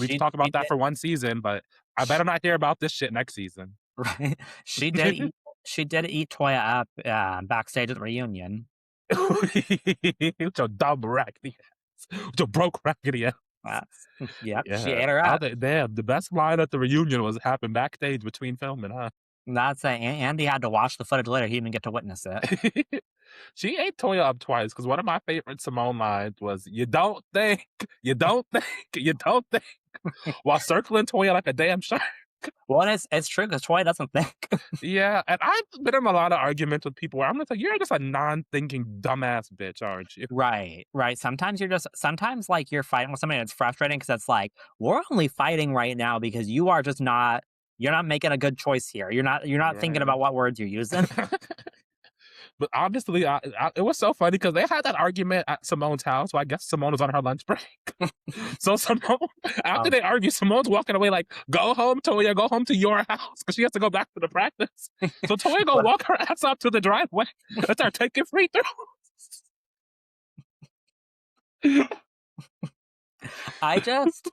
Speaker 2: We can talk
Speaker 1: She
Speaker 2: about that
Speaker 1: did
Speaker 2: for one season, but I better not hear about this shit next season.
Speaker 1: right. She did eat Toya up, backstage at the reunion.
Speaker 2: With your dumb raggedy ass. With your broke raggedy ass.
Speaker 1: That's yep, she
Speaker 2: Yeah.
Speaker 1: ate her
Speaker 2: How
Speaker 1: up.
Speaker 2: they damn, the best line at the reunion was happened backstage between filming, huh?
Speaker 1: That's Andy had to watch the footage later, he didn't get to witness it.
Speaker 2: She ate Toya up twice because one of my favorite Simone lines was, "You don't think, you don't think, you don't think," while circling Toya like a damn shark.
Speaker 1: Well, it's true because Toya doesn't think.
Speaker 2: Yeah, and I've been in a lot of arguments with people where I'm just like, "You're just a non-thinking dumbass bitch, aren't you?"
Speaker 1: Right, right. Sometimes, like, you're fighting with somebody and it's frustrating because it's like, "We're only fighting right now because you're not making a good choice here. You're not thinking
Speaker 2: Right.
Speaker 1: about what words you're using."
Speaker 2: But honestly, it was so funny because they had that argument at Simone's house. So I guess Simone was on her lunch break. So Simone, after
Speaker 1: Um,
Speaker 2: they argue, Simone's walking away like, "Go home, Toya. Go home to your house," because she has to go back to the practice. So Toya go
Speaker 1: but
Speaker 2: walk her ass up to the driveway and start taking free throws.
Speaker 1: I just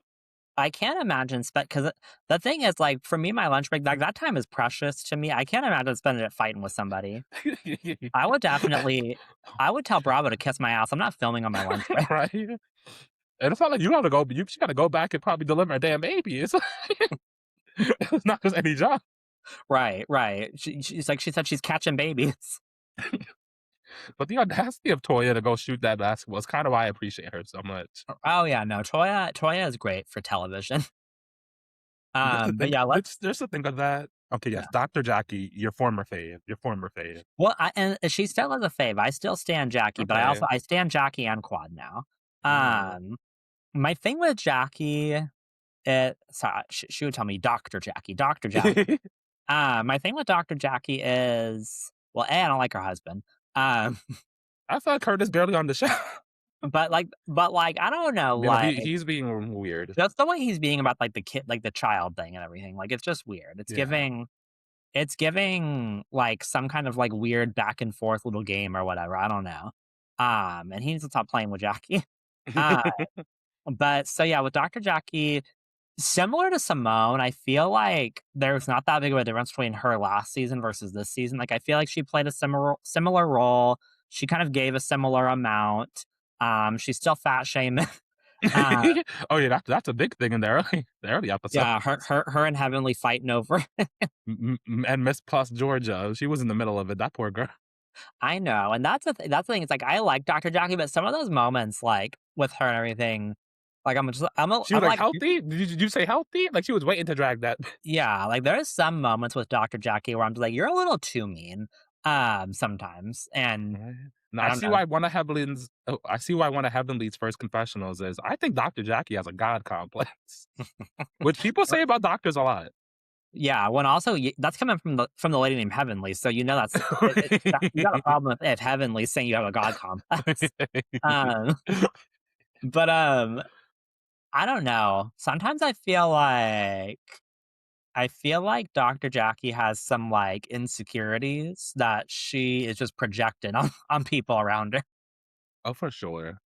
Speaker 1: I can't imagine because the thing is, like, for me, my lunch break, like, that time is precious to me. I can't imagine spending it fighting with somebody. I would definitely I would tell Bravo to kiss my ass. I'm not filming on my lunch break.
Speaker 2: Right? And it's not like you gotta go, but you gotta go back and probably deliver a damn baby. It's not just any job.
Speaker 1: Right, right. She said she's catching babies.
Speaker 2: But the audacity of Toya to go shoot that basketball is kind of why I appreciate her so much.
Speaker 1: Oh, yeah, no, Toya is great for television.
Speaker 2: But just to
Speaker 1: But
Speaker 2: think,
Speaker 1: yeah, let's
Speaker 2: just to think of that. Okay, yes,
Speaker 1: yeah.
Speaker 2: Dr. Jackie, your former fave, your former fave.
Speaker 1: Well, and she still is a fave. I still stand Jackie, but
Speaker 2: Okay.
Speaker 1: I stand Jackie and Quad now.
Speaker 2: Mm.
Speaker 1: Um, my thing with Jackie, she would tell me Doctor Jackie. My thing with Doctor Jackie is, well, A, I don't like her husband. Um,
Speaker 2: I feel like Curtis barely on the show.
Speaker 1: but I don't know,
Speaker 2: You know,
Speaker 1: like
Speaker 2: he's being weird.
Speaker 1: just the way he's being about like the kid, like the child thing and everything. Like it's just weird.
Speaker 2: Yeah.
Speaker 1: It's giving like some kind of like weird back and forth little game or whatever. I don't know. And he needs to stop playing with Jackie. Uh, but so yeah, with Dr. Jackie, similar to Simone, I feel like there's not that big of a difference between her last season versus this season. Like I feel like she played a similar role. She kind of gave a similar amount. She's still fat shaming. uh,
Speaker 2: Oh yeah, that's a big thing in the early episodes.
Speaker 1: yeah, her and Heavenly fighting over.
Speaker 2: And Miss Plus Georgia, she was in the middle of it. That poor girl.
Speaker 1: I know, and that's the thing. It's like I like Dr. Jackie, but some of those moments, like with her and everything, like
Speaker 2: She was
Speaker 1: I'm
Speaker 2: like
Speaker 1: like,
Speaker 2: healthy. Did you say healthy? Like she was waiting to drag that.
Speaker 1: yeah, like there is some moments with Dr. Jackie where I'm just like, you're a little too mean, sometimes, and
Speaker 2: Right. No,
Speaker 1: I
Speaker 2: I
Speaker 1: don't
Speaker 2: see
Speaker 1: know.
Speaker 2: why one of Heavenly's. Oh, I see why one of Heavenly's first confessionals is. I think Dr. Jackie has a god complex, which people say about doctors a lot.
Speaker 1: Yeah, when also that's coming from the lady named Heavenly, so you know you got a problem if Heavenly's saying you have a god complex. Um, but I don't know. Sometimes I feel like Dr. Jackie has some like insecurities that she is just projecting on people around her.
Speaker 2: Oh, for sure.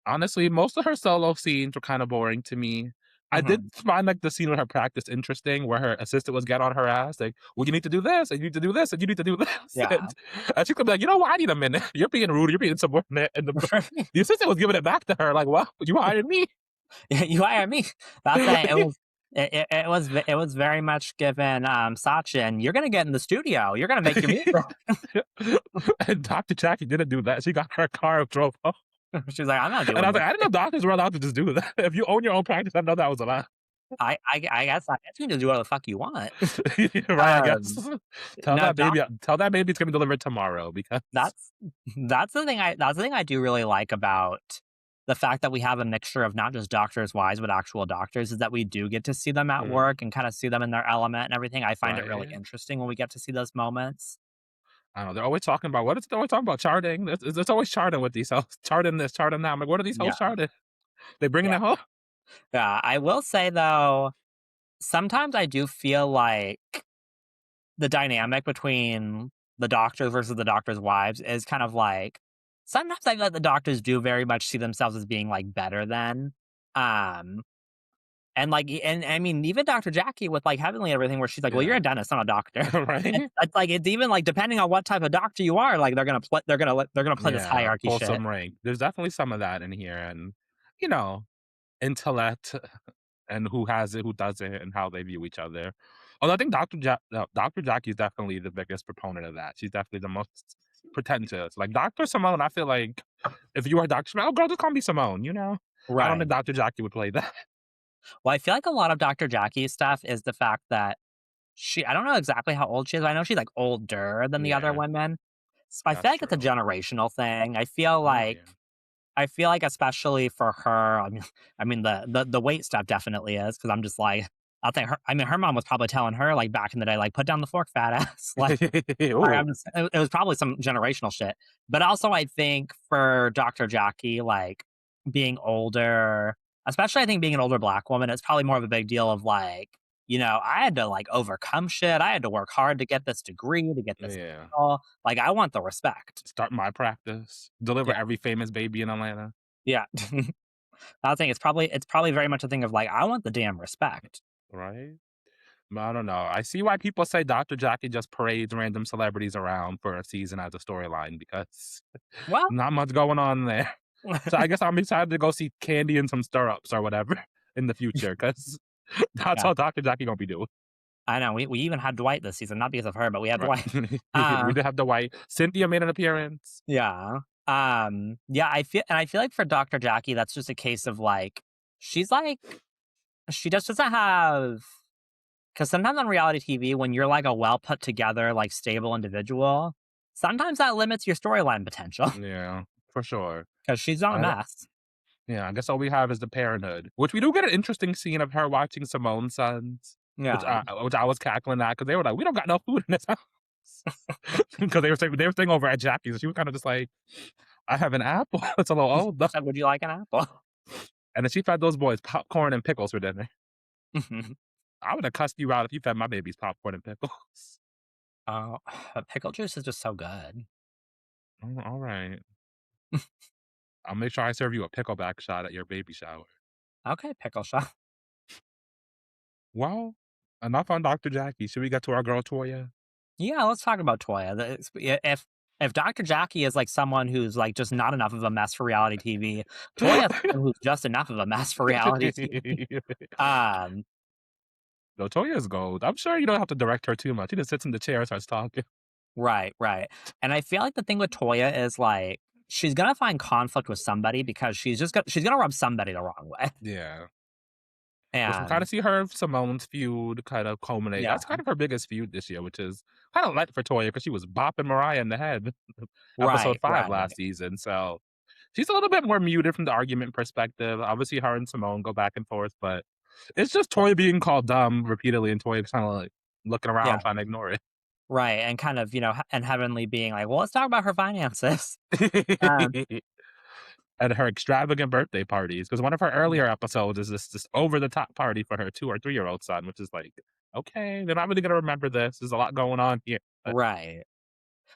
Speaker 2: Honestly, most of her solo scenes were kind of boring to me. I did
Speaker 1: Mhm.
Speaker 2: find like the scene with her practice interesting, where her assistant was getting on her ass, like, "Well, you need to do this, and you need to do this, and you need to do this,"
Speaker 1: Yeah.
Speaker 2: and she could be like, "You know what? I need a minute. You're being rude. You're being insubordinate." And the assistant was giving it back to her, like, "Well, you hired me."
Speaker 1: You hire me. That's it was very much given Sachin, you're gonna get in the studio. You're gonna make your music.
Speaker 2: And Dr. Jackie didn't do that. She got her car and drove off.
Speaker 1: She's like, I'm not
Speaker 2: And I
Speaker 1: doing
Speaker 2: was
Speaker 1: this.
Speaker 2: like, I didn't know doctors were allowed to just do that. If you own your own practice, I know that was allowed.
Speaker 1: I guess you can do whatever the fuck you want.
Speaker 2: Right, I guess.
Speaker 1: Um no,
Speaker 2: Tell that baby it's gonna be delivered tomorrow because
Speaker 1: that's that's the thing I do really like about the fact that we have a mixture of not just doctors' wives, but actual doctors is that we do get to see them at
Speaker 2: Mhm.
Speaker 1: work and kind of see them in their element and everything. I find it really
Speaker 2: Right?
Speaker 1: interesting when we get to see those moments.
Speaker 2: I don't know, they're always talking about what is it they're always talking about? Charting. It's always charting with these hosts. Charting this, charting that. I'm like, what are these
Speaker 1: Yeah.
Speaker 2: hosts charting? They bringing
Speaker 1: Yeah.
Speaker 2: it home?
Speaker 1: Yeah. I will say though, sometimes I do feel like the dynamic between the doctor versus the doctor's wives is kind of like sometimes I feel like the doctors do very much see themselves as being like better than. Um and like and I mean even Dr. Jackie with like Heavenly and everything where she's like, well, you're
Speaker 2: Yeah.
Speaker 1: a dentist, not a doctor.
Speaker 2: Right?
Speaker 1: It's like it's even like depending on what type of doctor you are, like they're gonna play this
Speaker 2: Yeah.
Speaker 1: hierarchy
Speaker 2: Pull
Speaker 1: shit.
Speaker 2: some rank. There's definitely some of that in here, and, you know, intellect and who has it, who doesn't, and how they view each other. Although I think Dr. Jackie is definitely the biggest proponent of that. She's definitely the most pretentious. Like Dr. Simone, I feel like if you were Dr. Simone, oh girl, just call me Simone, you know? I don't think
Speaker 1: Right.
Speaker 2: Dr. Jackie would play that.
Speaker 1: Well, I feel like a lot of Dr. Jackie's stuff is the fact that I don't know exactly how old she is, but I know she's, like, older than the other
Speaker 2: Yeah,
Speaker 1: women. So I feel
Speaker 2: that's
Speaker 1: like it's a
Speaker 2: true.
Speaker 1: generational thing.
Speaker 2: Oh yeah.
Speaker 1: I feel like especially for her, I mean, the weight stuff definitely is because 'cause I'm just like, I think her mom was probably telling her, like, back in the day, like, "Put down the fork, fat ass." Like,
Speaker 2: Ooh,
Speaker 1: I'm just it was probably some generational shit. But also I think for Dr. Jackie, like, being older, especially I think being an older Black woman, it's probably more of a big deal of, like, I had to, like, overcome shit. I had to work hard to get this degree, to get this
Speaker 2: yeah.
Speaker 1: title. Like, I want the respect.
Speaker 2: Start my practice. Deliver
Speaker 1: Yeah,
Speaker 2: every famous baby in Atlanta.
Speaker 1: yeah. I think it's probably very much a thing of, like, I want the damn respect.
Speaker 2: Right? I don't know. I see why people say Dr. Jackie just parades random celebrities around for a season as a storyline because
Speaker 1: Well,
Speaker 2: not much going on there. So I guess I'm excited to go see Candy and some stirrups or whatever in the future because that's
Speaker 1: yeah,
Speaker 2: all Dr. Jackie gonna be doing.
Speaker 1: I know. We even had Dwight this season, not because of her, but we had
Speaker 2: Right.
Speaker 1: Dwight.
Speaker 2: We
Speaker 1: Uh
Speaker 2: did have the white. Cynthia made an appearance.
Speaker 1: Yeah. Yeah, I feel like for Dr. Jackie, that's just a case of like, she's like, she just doesn't have, because sometimes on reality TV, when you're like a well put together, like stable individual, sometimes that limits your storyline potential
Speaker 2: Yeah, for sure.
Speaker 1: because she's not a
Speaker 2: I,
Speaker 1: mess.
Speaker 2: yeah, I guess all we have is the parenthood, which we do get an interesting scene of her watching Simone's sons,
Speaker 1: Yeah.
Speaker 2: which I was cackling at because they were like, "We don't got no food in this house," because they were staying over at Jackie's, and she was kind of just like, "I have an apple. It's a little old though,"
Speaker 1: Said, would you like an apple?
Speaker 2: and then she fed those boys popcorn and pickles for dinner. I would have cussed you out if you fed my babies popcorn and pickles.
Speaker 1: Oh, pickle juice is just so good.
Speaker 2: Mm, all right, I'll make sure I serve you a pickleback shot at your baby shower.
Speaker 1: Okay, pickle shot.
Speaker 2: Well, enough on Dr. Jackie. Should we get to our girl Toya?
Speaker 1: Yeah, let's talk about Toya. If Dr. Jackie is like someone who's like just not enough of a mess for reality TV, Toya is someone who's just enough of a mess for reality TV. Um,
Speaker 2: No, Toya's gold. I'm sure you don't have to direct her too much. She just sits in the chair and starts talking.
Speaker 1: right, right. And I feel like the thing with Toya is like she's gonna find conflict with somebody because she's gonna rub somebody the wrong way.
Speaker 2: Yeah. Which we kind
Speaker 1: And
Speaker 2: of see her and Simone's feud kind of culminate.
Speaker 1: yeah,
Speaker 2: That's kind of her biggest feud this year, which is kind of light for Toya because she was bopping Mariah in the head episode
Speaker 1: right,
Speaker 2: 5
Speaker 1: right.
Speaker 2: last season. So she's a little bit more muted from the argument perspective. Obviously, her and Simone go back and forth, but it's just Toya being called dumb repeatedly and Toya kind of like looking
Speaker 1: Yeah,
Speaker 2: around trying to ignore
Speaker 1: right. And kind of, and Heavenly being like, well, let's talk about her finances. Um,
Speaker 2: it. At her extravagant birthday parties, because one of her earlier episodes is this over the top party for her 2 or 3-year-old son, which is like, okay, they're not really gonna remember this. There's a lot going on here, but
Speaker 1: right.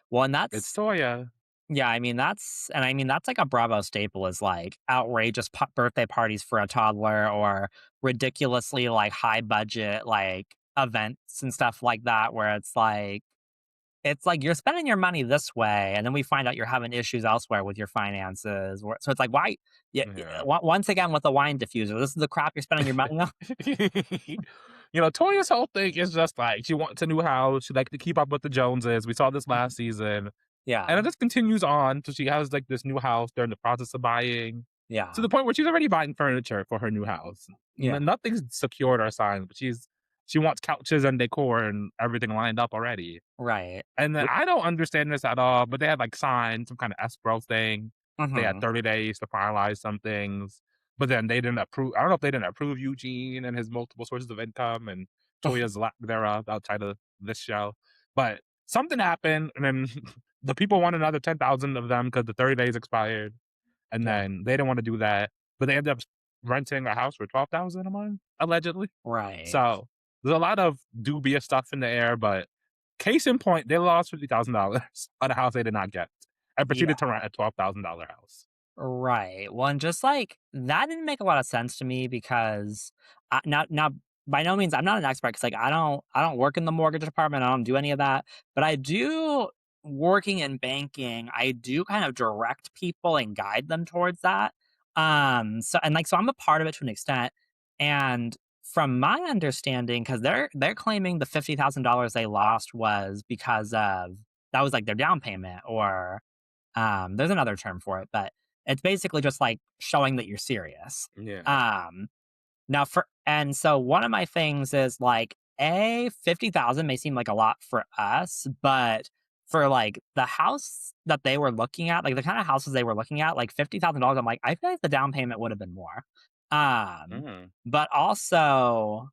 Speaker 1: Well, and
Speaker 2: it's
Speaker 1: that's
Speaker 2: Toya.
Speaker 1: yeah, I mean, that's like a Bravo staple is like outrageous birthday parties for a toddler or ridiculously like high budget like events and stuff like that where it's like you're spending your money this way and then we find out you're having issues elsewhere with your finances. So it's like why
Speaker 2: Yeah.
Speaker 1: once again with the wine diffuser, this is the crap you're spending your money on?
Speaker 2: You know, Toya's whole thing is just like she wants a new house. She like to keep up with the Joneses. We saw this last season. And it
Speaker 1: Yeah.
Speaker 2: just continues on. So she has like this new house they're in the process of buying to
Speaker 1: Yeah.
Speaker 2: the point where she's already buying furniture for her new house.
Speaker 1: Yeah.
Speaker 2: Nothing's secured or signed, but she wants couches and decor and everything lined up already.
Speaker 1: Right.
Speaker 2: And then
Speaker 1: Which
Speaker 2: I don't understand this at all, but they had like signed some kind of escrow thing. They had
Speaker 1: Mhm.
Speaker 2: 30 days to finalize some things, but then they didn't approve. I don't know if they didn't approve Eugene and his multiple sources of income and Toya's lack thereof outside of this show. But something happened, and then the people want another 10,000 of them because the 30 days expired, and
Speaker 1: Yeah.
Speaker 2: then they didn't want to do that, but they ended up renting a house for 12,000 a month allegedly.
Speaker 1: Right.
Speaker 2: So there's a lot of dubious stuff in the air, but case in point, they lost $50,000 on a house they did not get and
Speaker 1: Yeah.
Speaker 2: proceeded to rent a $12,000 house.
Speaker 1: Right. Well, and just like that didn't make a lot of sense to me because not by no means I'm not an expert because like I don't work in the mortgage department. I don't do any of that, but I do working in banking. I do kind of direct people and guide them towards that. So and like so I'm a part of it to an extent. And from my understanding, because they're claiming the $50,000 they lost was because of that was like their down payment or there's another term for it, but it's basically just like showing that you're serious.
Speaker 2: Yeah.
Speaker 1: Um, now for and so one of my things is like a 50,000 may seem like a lot for us, but for like the house that they were looking at, like the kind of houses they were looking at, like $50,000, I'm like, I feel like the down payment would have been more. Um,
Speaker 2: Mhm.
Speaker 1: but also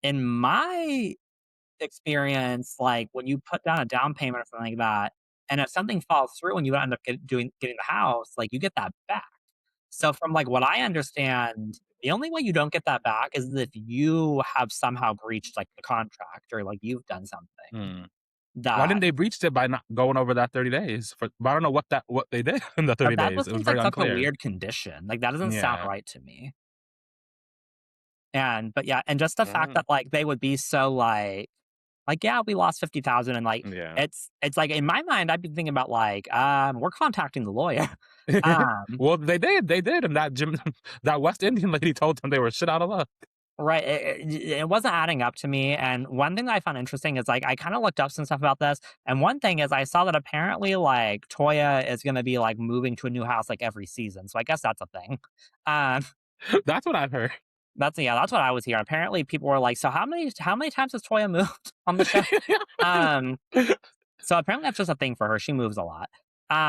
Speaker 1: in my experience, like, when you put down a down payment or something like that, and if something falls through and you end up getting the house, like, you get that back. So from, like, what I understand, the only way you don't get that back is if you have somehow breached, like, the contract or, like, you've done something
Speaker 2: Mm. Why didn't
Speaker 1: that
Speaker 2: they breach it by not going over that 30 days? But I don't know what they did in the 30
Speaker 1: that
Speaker 2: days.
Speaker 1: just
Speaker 2: It was
Speaker 1: seems
Speaker 2: very
Speaker 1: like such a
Speaker 2: unclear.
Speaker 1: weird condition. Like, that doesn't sound
Speaker 2: Yeah.
Speaker 1: right to me. And but, yeah, and just the fact
Speaker 2: Mm.
Speaker 1: that, like, they would be so, yeah, we lost 50,000 and, like,
Speaker 2: Yeah.
Speaker 1: it's like, in my mind, I'd be thinking about, like, we're contacting the lawyer. Um,
Speaker 2: Well, they did, and that Jim that West Indian lady told them they were shit out of luck.
Speaker 1: right, it wasn't adding up to me, and one thing that I found interesting is, like, I kinda looked up some stuff about this, and one thing is I saw that apparently, like, Toya is gonna be, like, moving to a new house, like, every season, so I guess that's a thing. Um,
Speaker 2: That's what I've heard.
Speaker 1: that's what I was hearing. Apparently, people were like, "So how many times has Toya moved on the show?" Um, so apparently that's just a thing for her, she moves a lot.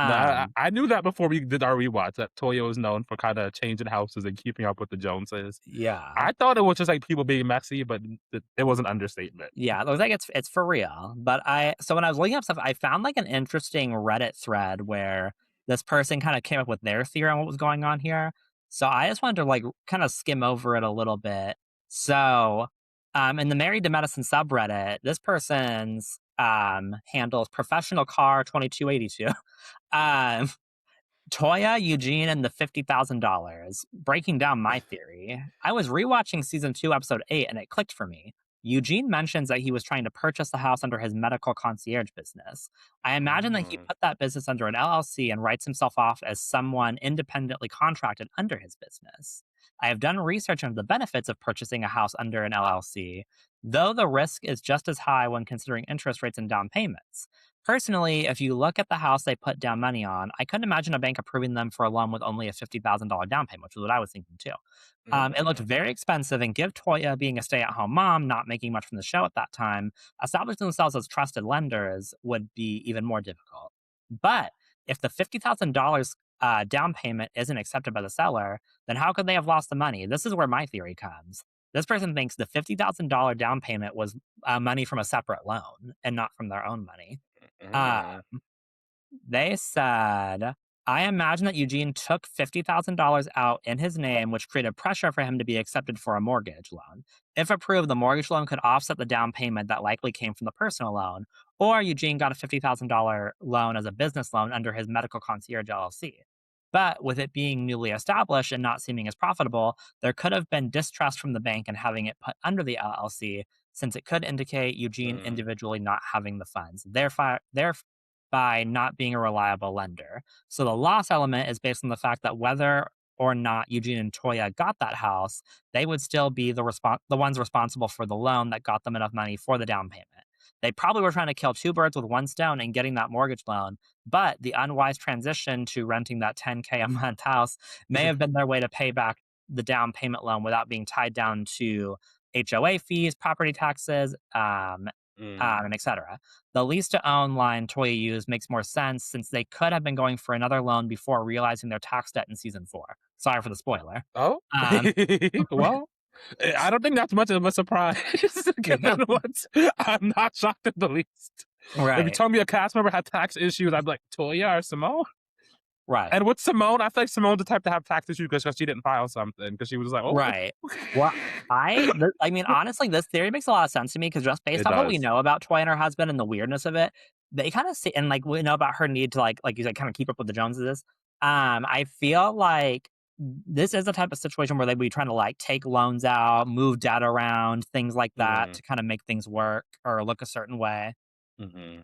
Speaker 2: No,
Speaker 1: Um,
Speaker 2: I knew that before we did our rewatch, that Toya was known for kinda changing houses and keeping up with the Joneses.
Speaker 1: yeah.
Speaker 2: I thought it was just, like, people being messy, but it was an understatement.
Speaker 1: Yeah, it looks like it's for real. But so when I was looking up stuff, I found like an interesting Reddit thread where this person kind of came up with their theory on what was going on here. So I just wanted to like kind of skim over it a little bit. So in the Married to Medicine subreddit, this person's handles professional car 2282. Um Toya, Eugene, and the $50,000. Breaking down my theory. I was rewatching season 2, episode 8, and it clicked for me. Eugene mentions that he was trying to purchase the house under his medical concierge business. I imagine that he
Speaker 2: Mm,
Speaker 1: put that business under an LLC and writes himself off as someone independently contracted under his business. I have done research into the benefits of purchasing a house under an LLC, though the risk is just as high when considering interest rates and down payments. Personally, if you look at the house they put down money on, I couldn't imagine a bank approving them for a loan with only a $50,000 down payment, which is what I was thinking too. It looked
Speaker 2: mm,
Speaker 1: very expensive, and give Toya being a stay at home mom, not making much from the show at that time, establishing themselves as trusted lenders would be even more difficult. But if the $50,000 down payment isn't accepted by the seller, then how could they have lost the money? This is where my theory comes. This person thinks the $50,000 down payment was money from a separate loan and not from their own money. Uh,
Speaker 2: mm,
Speaker 1: they said, I imagine that Eugene took $50,000 out in his name, which created pressure for him to be accepted for a mortgage loan. If approved, the mortgage loan could offset the down payment that likely came from the personal loan, or Eugene got a $50,000 loan as a business loan under his medical concierge LLC. But with it being newly established and not seeming as profitable, there could have been distrust from the bank in having it put under the LLC, since it could indicate Eugene
Speaker 2: mm,
Speaker 1: individually not having the funds. Thereby not being a reliable lender. So the loss element is based on the fact that whether or not Eugene and Toya got that house, they would still be the ones responsible for the loan that got them enough money for the down payment. They probably were trying to kill two birds with one stone and getting that mortgage loan, but the unwise transition to renting that 10K a month house may have been their way to pay back the down payment loan without being tied down to HOA fees, property taxes,
Speaker 2: Mm.
Speaker 1: and etc. The lease to own line Toya used makes more sense since they could have been going for another loan before realizing their tax debt in season 4. Sorry for the spoiler.
Speaker 2: Oh?
Speaker 1: Um,
Speaker 2: Well, I don't think that's much of a surprise
Speaker 1: yeah,
Speaker 2: given what I'm not shocked in the least. If you
Speaker 1: right,
Speaker 2: told me a cast member had tax issues, I'd be like, "Toya or Simone?"
Speaker 1: right.
Speaker 2: And with Simone, I feel like Simone's the type to have tax issues because she didn't file something because she was like, "Oh."
Speaker 1: Right. Well, I mean, honestly, this theory makes a lot of sense to me because just based
Speaker 2: It
Speaker 1: off what we
Speaker 2: does.
Speaker 1: know about Toy and her husband and the weirdness of it, they kind of see and like we know about her need to like you said, kind of keep up with the Joneses. I feel like this is the type of situation where they'd be trying to like take loans out, move debt around, things like that
Speaker 2: Mhm,
Speaker 1: to kind of make things work or look a certain way.
Speaker 2: mhm.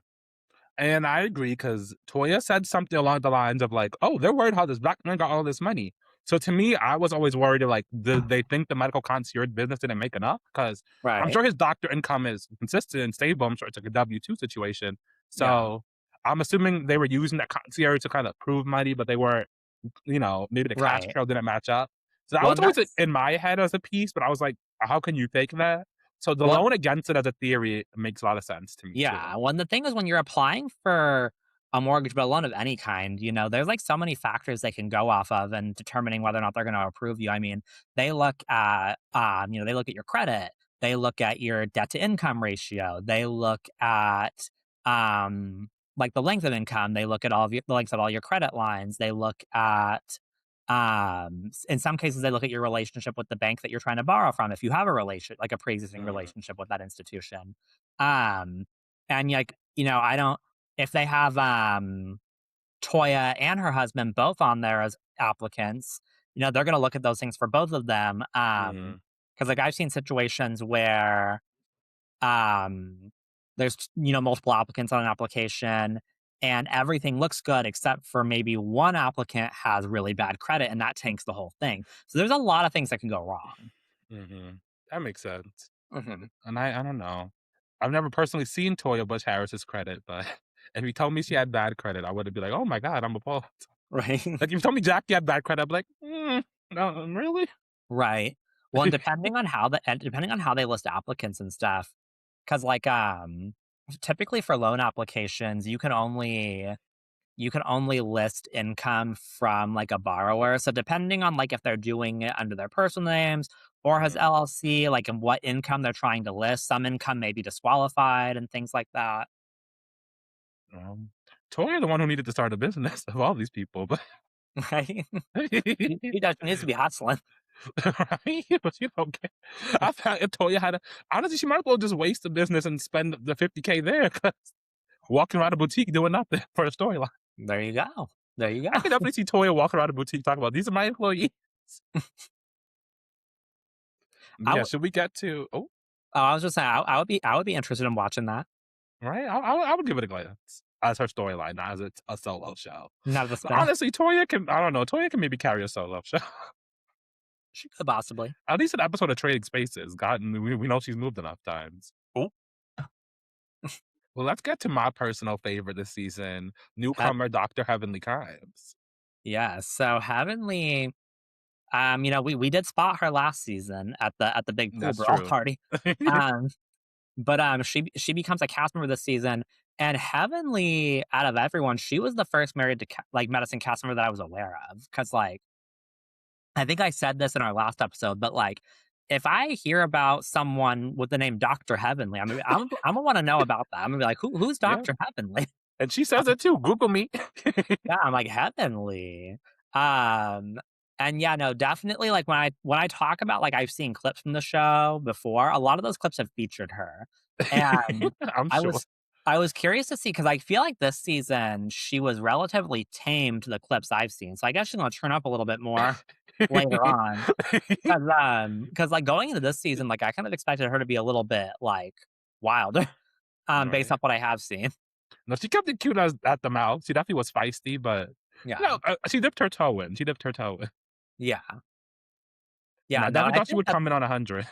Speaker 2: And I agree because Toya said something along the lines of like, "Oh, they're worried how this black man got all this money." So to me, I was always worried of like, they think the medical concierge business didn't make enough? Because 'Cause I'm
Speaker 1: Right.
Speaker 2: sure his doctor income is consistent and stable. I'm sure it's like a W-2 situation.
Speaker 1: Yeah.
Speaker 2: So I'm assuming they were using that concierge to kind of prove money, but they weren't, maybe the cash
Speaker 1: Right.
Speaker 2: trail didn't match up. So that
Speaker 1: Well,
Speaker 2: was
Speaker 1: and
Speaker 2: always
Speaker 1: that's
Speaker 2: in my head as a piece, but I was like, "How can you fake that?" So the
Speaker 1: well,
Speaker 2: loan against it as a theory makes a lot of sense to me too.
Speaker 1: yeah, when the thing is when you're applying for a mortgage, but a loan of any kind, there's like so many factors they can go off of and determining whether or not they're going to approve you. I mean, they look at your credit, they look at your debt to income ratio, they look at, like the length of income, they look at the length of all your credit lines, they look at, in some cases, they look at your relationship with the bank that you're trying to borrow from. If you have a like a pre-existing
Speaker 2: Mhm,
Speaker 1: relationship with that institution, um, and like, I don't if they have Toya and her husband both on there as applicants, they're gonna look at those things for both of them.
Speaker 2: mhm,
Speaker 1: Because like I've seen situations where there's multiple applicants on an application and everything looks good except for maybe one applicant has really bad credit and that tanks the whole thing. So there's a lot of things that can go wrong.
Speaker 2: mhm. That makes sense.
Speaker 1: Mhm.
Speaker 2: And I don't know. I've never personally seen Toya Bush Harris's credit, but if you told me she had bad credit, I would be like, "Oh my god, I'm appalled."
Speaker 1: Right.
Speaker 2: Like, if you told me Jackie had bad credit, I'd be like, no, really?"
Speaker 1: Right. Well, and depending on how they list applicants and stuff, because like typically for loan applications, you can only list income from like a borrower. So depending on like if they're doing it under their personal names or has
Speaker 2: Mhm.
Speaker 1: LLC, like and what income they're trying to list, some income may be disqualified and things like that.
Speaker 2: Um, Toya the one who needed to start a business of all these people, but
Speaker 1: Right? He definitely needs to be hustling.
Speaker 2: right? But you don't get I thought if Toya had a honestly, she might as well just waste the business and spend the 50K there 'cause walking around a boutique doing nothing for a storyline.
Speaker 1: There you go. There you
Speaker 2: I
Speaker 1: go.
Speaker 2: could definitely see Toya walking around a boutique talking about, "These are my employees." But
Speaker 1: I
Speaker 2: yeah,
Speaker 1: would.
Speaker 2: should we get to
Speaker 1: Oh, I was just saying, I would be interested in watching that.
Speaker 2: right? I would give it a glance as her storyline, not as it's a solo show.
Speaker 1: Not as a
Speaker 2: But
Speaker 1: spinoff.
Speaker 2: honestly, Toya can I don't know, Toya can maybe carry a solo show.
Speaker 1: She could possibly.
Speaker 2: At least an episode of Trading Spaces. God, we know she's moved enough times.
Speaker 1: Oh,
Speaker 2: Well, let's get to my personal favorite this season,
Speaker 1: ha-
Speaker 2: newcomer Dr. Heavenly Crimes.
Speaker 1: yeah. So Heavenly, we did spot her last season at the big pool
Speaker 2: That's
Speaker 1: brawl
Speaker 2: true.
Speaker 1: party. Um, but she becomes a cast member this season, and Heavenly, out of everyone, she was the first married to like medicine cast member that I was aware of. Because like I think I said this in our last episode, but like if I hear about someone with the name Doctor Heavenly, I'm gonna want to know about that. I'm gonna be like, who's
Speaker 2: Yeah.
Speaker 1: Doctor Heavenly?
Speaker 2: And she says it too. Google me.
Speaker 1: Yeah, I'm like, "Heavenly." Um, and yeah, no, definitely, like, when I talk about, like, I've seen clips from the show before, a lot of those clips have featured her, and
Speaker 2: I'm
Speaker 1: I
Speaker 2: sure.
Speaker 1: was I was curious to see because I feel like this season, she was relatively tame to the clips I've seen, so I guess she's gonna turn up a little bit more later on. Because like, going into this season, like, I kind of expected her to be a little bit, like, wilder, based
Speaker 2: Right.
Speaker 1: off what I have seen.
Speaker 2: No, she kept it cute as at the mouth. She definitely was feisty, but
Speaker 1: Yeah.
Speaker 2: she dipped her toe in. She dipped her toe in.
Speaker 1: Yeah.
Speaker 2: And
Speaker 1: Yeah,
Speaker 2: I
Speaker 1: no,
Speaker 2: definitely
Speaker 1: I
Speaker 2: thought she
Speaker 1: think
Speaker 2: would
Speaker 1: that
Speaker 2: come in on 100.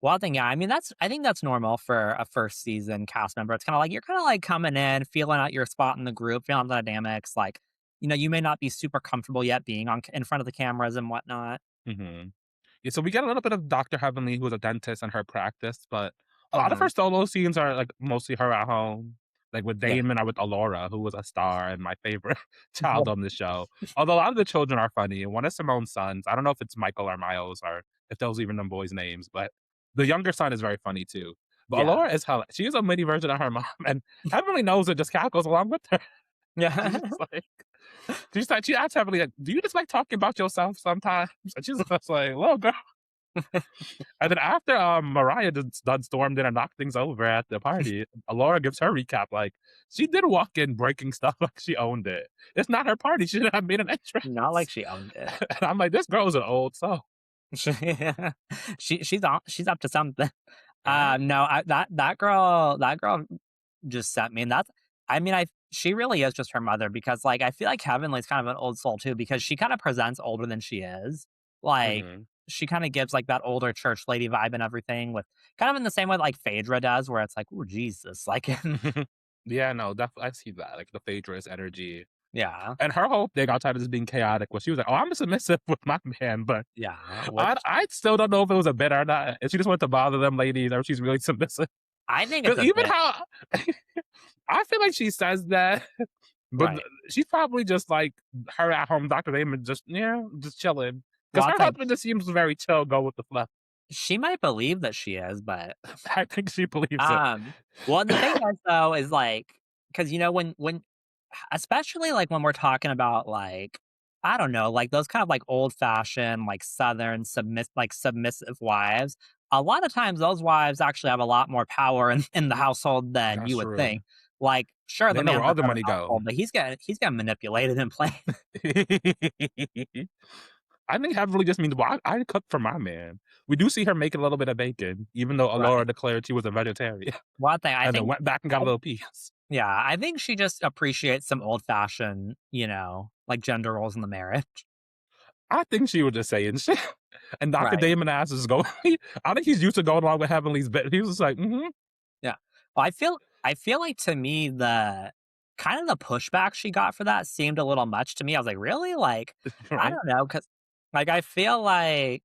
Speaker 1: Well, I think yeah. I think that's normal for a first season cast member. It's kind of like you're kind of like coming in, feeling out your spot in the group, feeling the dynamics. Like, you may not be super comfortable yet being in front of the cameras and whatnot.
Speaker 2: Mhm. Yeah, so we get a little bit of Dr. Heavenly, who's a dentist and her practice, but A lot of her
Speaker 1: Mhm.
Speaker 2: solo scenes are, like, mostly her at home, like, with
Speaker 1: Yeah.
Speaker 2: Damon or with Alora, who was a star and my favorite child on the show. Although a lot of the children are funny, and one of Simone's sons, I don't know if it's Michael or Miles or if those even them boys' names, but the younger son is very funny too. But
Speaker 1: Yeah.
Speaker 2: Alora is she is a mini version of her mom, and Heavenly knows it, just cackles along with her. She's
Speaker 1: Yeah.
Speaker 2: just like she asks Heavenly, like, "Do you just like talking about yourself sometimes?" And she's just like, "Little girl." And then after, Mariah done stormed in and knocked things over at the party, Laura gives her recap, like, she did walk in breaking stuff like she owned it. It's not her party, she shouldn't have made an
Speaker 1: Not like
Speaker 2: entrance.
Speaker 1: she owned it.
Speaker 2: And I'm like, "This girl is an old soul."
Speaker 1: She's up to something.
Speaker 2: Right?
Speaker 1: No, that girl just sent me, and that's I mean, she really is just her mother because, like, I feel like Heavenly's kind of an old soul too because she kinda presents older than she is. Like,
Speaker 2: Mhm.
Speaker 1: she kinda gives, like, that older church lady vibe and everything with kind of in the same way like Phaedra does, where it's like, "Ooh, Jesus," like
Speaker 2: Yeah, no, I see that, like, the Phaedra's energy.
Speaker 1: Yeah,
Speaker 2: And her whole thing outside of just being chaotic was she was like, "Oh, I'm submissive with my man," but
Speaker 1: yeah,
Speaker 2: I still don't know if it was a bit or not. If she just wanted to bother them ladies or if she's really submissive.
Speaker 1: I think it's
Speaker 2: Because
Speaker 1: a
Speaker 2: even
Speaker 1: bit,
Speaker 2: how I feel like she says that, but
Speaker 1: right.
Speaker 2: she's probably just like her at home Dr. Damon just, yeah, just chilling. Because
Speaker 1: Well,
Speaker 2: her
Speaker 1: it's like
Speaker 2: husband just seems very chill, go with the flow.
Speaker 1: she might believe that she is, but
Speaker 2: I think she believes it.
Speaker 1: Um, well, and the thing is though is like, because you know when especially like when we're talking about like I don't know, like those kind of like old fashioned like southern submissive wives. A lot of times those wives actually have a lot more power in the household than
Speaker 2: That's
Speaker 1: you would
Speaker 2: true.
Speaker 1: think. Like, sure,
Speaker 2: They
Speaker 1: the
Speaker 2: know where
Speaker 1: man's
Speaker 2: all
Speaker 1: the
Speaker 2: the
Speaker 1: head of
Speaker 2: money
Speaker 1: the household,
Speaker 2: go.
Speaker 1: but he's getting manipulated and played.
Speaker 2: I think heavily just means, well, I cook for my man. We do see her making a little bit of bacon, even though
Speaker 1: Right.
Speaker 2: Alora declared she was a vegetarian,
Speaker 1: One thing I
Speaker 2: and then
Speaker 1: think
Speaker 2: went back and got a
Speaker 1: I
Speaker 2: little piece.
Speaker 1: yeah, I think she just appreciates some old fashioned, like gender roles in the marriage.
Speaker 2: I think she was just saying shit. And Dr.
Speaker 1: Right.
Speaker 2: Damon ass is going, I think he's used to going along with Heavenly's bit. He was just like, mm-hmm,
Speaker 1: Yeah. Well, I feel like to me the kind of the pushback she got for that seemed a little much to me. I was like, "Really?" Like, I
Speaker 2: right,
Speaker 1: don't know, because like, I feel like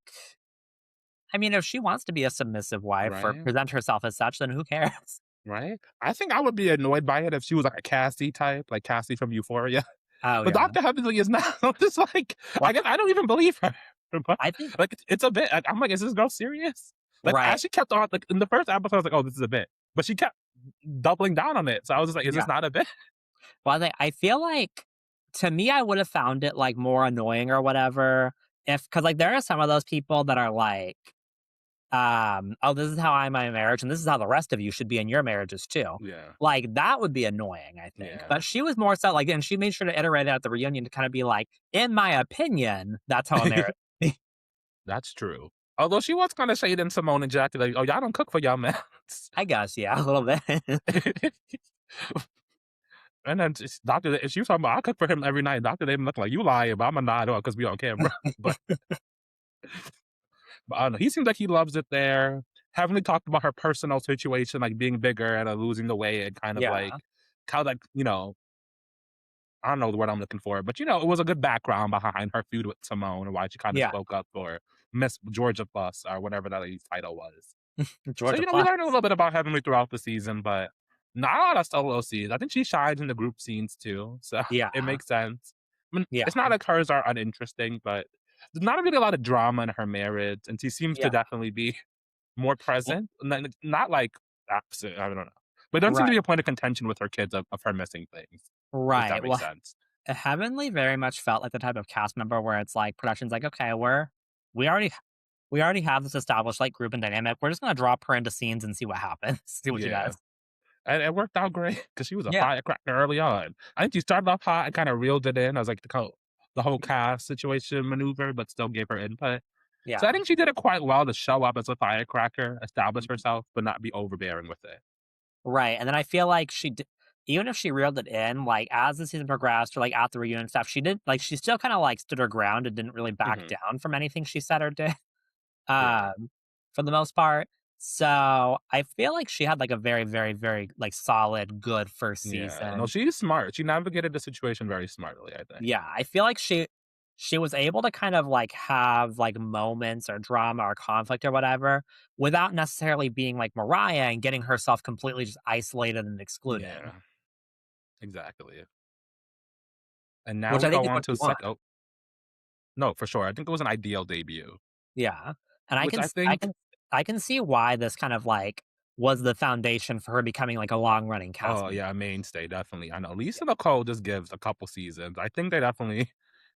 Speaker 1: I mean, if she wants to be a submissive wife or
Speaker 2: right.
Speaker 1: present herself as such, then who cares?
Speaker 2: Right? I think I would be annoyed by it if she was like a Cassie type, like Cassie from Euphoria.
Speaker 1: Oh,
Speaker 2: But
Speaker 1: yeah.
Speaker 2: Dr. Heavenly is not. I'm just like,
Speaker 1: Well,
Speaker 2: I guess I don't even believe her. But,
Speaker 1: I think
Speaker 2: like, it's a bit. I'm like, is this girl serious? Like,
Speaker 1: right.
Speaker 2: as she kept on, like, in the first episode, I was like, oh, this is a bit. But she kept doubling down on it. So I was just like, is this
Speaker 1: Yeah.
Speaker 2: not a bit?
Speaker 1: Well, I feel like to me, I would have found it, like, more annoying or whatever if because like, there are some of those people that are like "Oh, this is how I'm in my marriage, and this is how the rest of you should be in your marriages too."
Speaker 2: Yeah.
Speaker 1: Like, that would be annoying, I think.
Speaker 2: Yeah.
Speaker 1: But she was more so like and she made sure to iterate it at the reunion to kinda be like, "In my opinion, that's how a marriage."
Speaker 2: That's true. Although she was kind of shading Simone and Jackie, like, oh, y'all don't cook for y'all man.
Speaker 1: I guess, yeah, a little bit.
Speaker 2: And then Doctor, she was talking about, I cook for him every night. Doctor didn't look like you lying, but I'm gonna nod because we on camera. But I don't know. He seems like he loves it there. Haven't we talked about her personal situation, like being bigger and losing the weight and kind of like
Speaker 1: Yeah,
Speaker 2: how like, I don't know the word I'm looking for, but it was a good background behind her feud with Simone and why she kind of
Speaker 1: yeah.
Speaker 2: spoke up for Miss Georgia Plus or whatever that lady's title was. So,
Speaker 1: Georgia
Speaker 2: we
Speaker 1: Plus.
Speaker 2: learned a little bit about Heavenly throughout the season, but not a lot of solo scenes. I think she shines in the group scenes too, so
Speaker 1: Yeah,
Speaker 2: it makes sense. I mean,
Speaker 1: yeah,
Speaker 2: it's not like hers are uninteresting, but there's not really a lot of drama in her marriage, and she seems to
Speaker 1: yeah.
Speaker 2: definitely be more
Speaker 1: Well,
Speaker 2: present. Not like absent, I don't know. But there doesn't seem to
Speaker 1: right,
Speaker 2: be a point of contention with her kids of her missing things, if that
Speaker 1: right.
Speaker 2: makes
Speaker 1: Well,
Speaker 2: sense.
Speaker 1: Heavenly very much felt like the type of cast member where it's like production's like, "Okay, we already we already have this established, like, group and dynamic. We're just gonna drop her into scenes and see what happens, see what she
Speaker 2: Yeah.
Speaker 1: does."
Speaker 2: And it worked out great because she was a
Speaker 1: Yeah,
Speaker 2: firecracker early on. I think she started off hot and kinda reeled it in. I was like the whole cast situation maneuver, but still gave her input. So I
Speaker 1: yeah.
Speaker 2: think she did it quite well to show up as a firecracker, establish herself, but not be overbearing with it.
Speaker 1: Right, and then I feel like even if she reeled it in, like, as the season progressed or, like, at the reunion and stuff, she did like, she still kinda, like, stood her ground and didn't really back
Speaker 2: Mhm.
Speaker 1: down from anything she said or did,
Speaker 2: Yeah.
Speaker 1: um, for the most part. So, I feel like she had, like, a very, very, very, like, solid, good first
Speaker 2: Yeah. No,
Speaker 1: season.
Speaker 2: she's smart. She navigated the situation very smartly, I think.
Speaker 1: Yeah, I feel like she was able to kind of like have like moments or drama or conflict or whatever without necessarily being like Mariah and getting herself completely just isolated and excluded,
Speaker 2: Yeah, exactly. And now
Speaker 1: which
Speaker 2: we
Speaker 1: I think
Speaker 2: go
Speaker 1: is
Speaker 2: on
Speaker 1: what
Speaker 2: to
Speaker 1: you want.
Speaker 2: oh, no, for sure. I think it was an ideal debut,
Speaker 1: Yeah. And
Speaker 2: which I
Speaker 1: I
Speaker 2: think
Speaker 1: can I can see why this kind of like was the foundation for her becoming like a long running
Speaker 2: oh,
Speaker 1: cast member.
Speaker 2: yeah, mainstay, definitely. I know
Speaker 1: Yeah.
Speaker 2: Lisa Nicole just gives a couple seasons. I think they definitely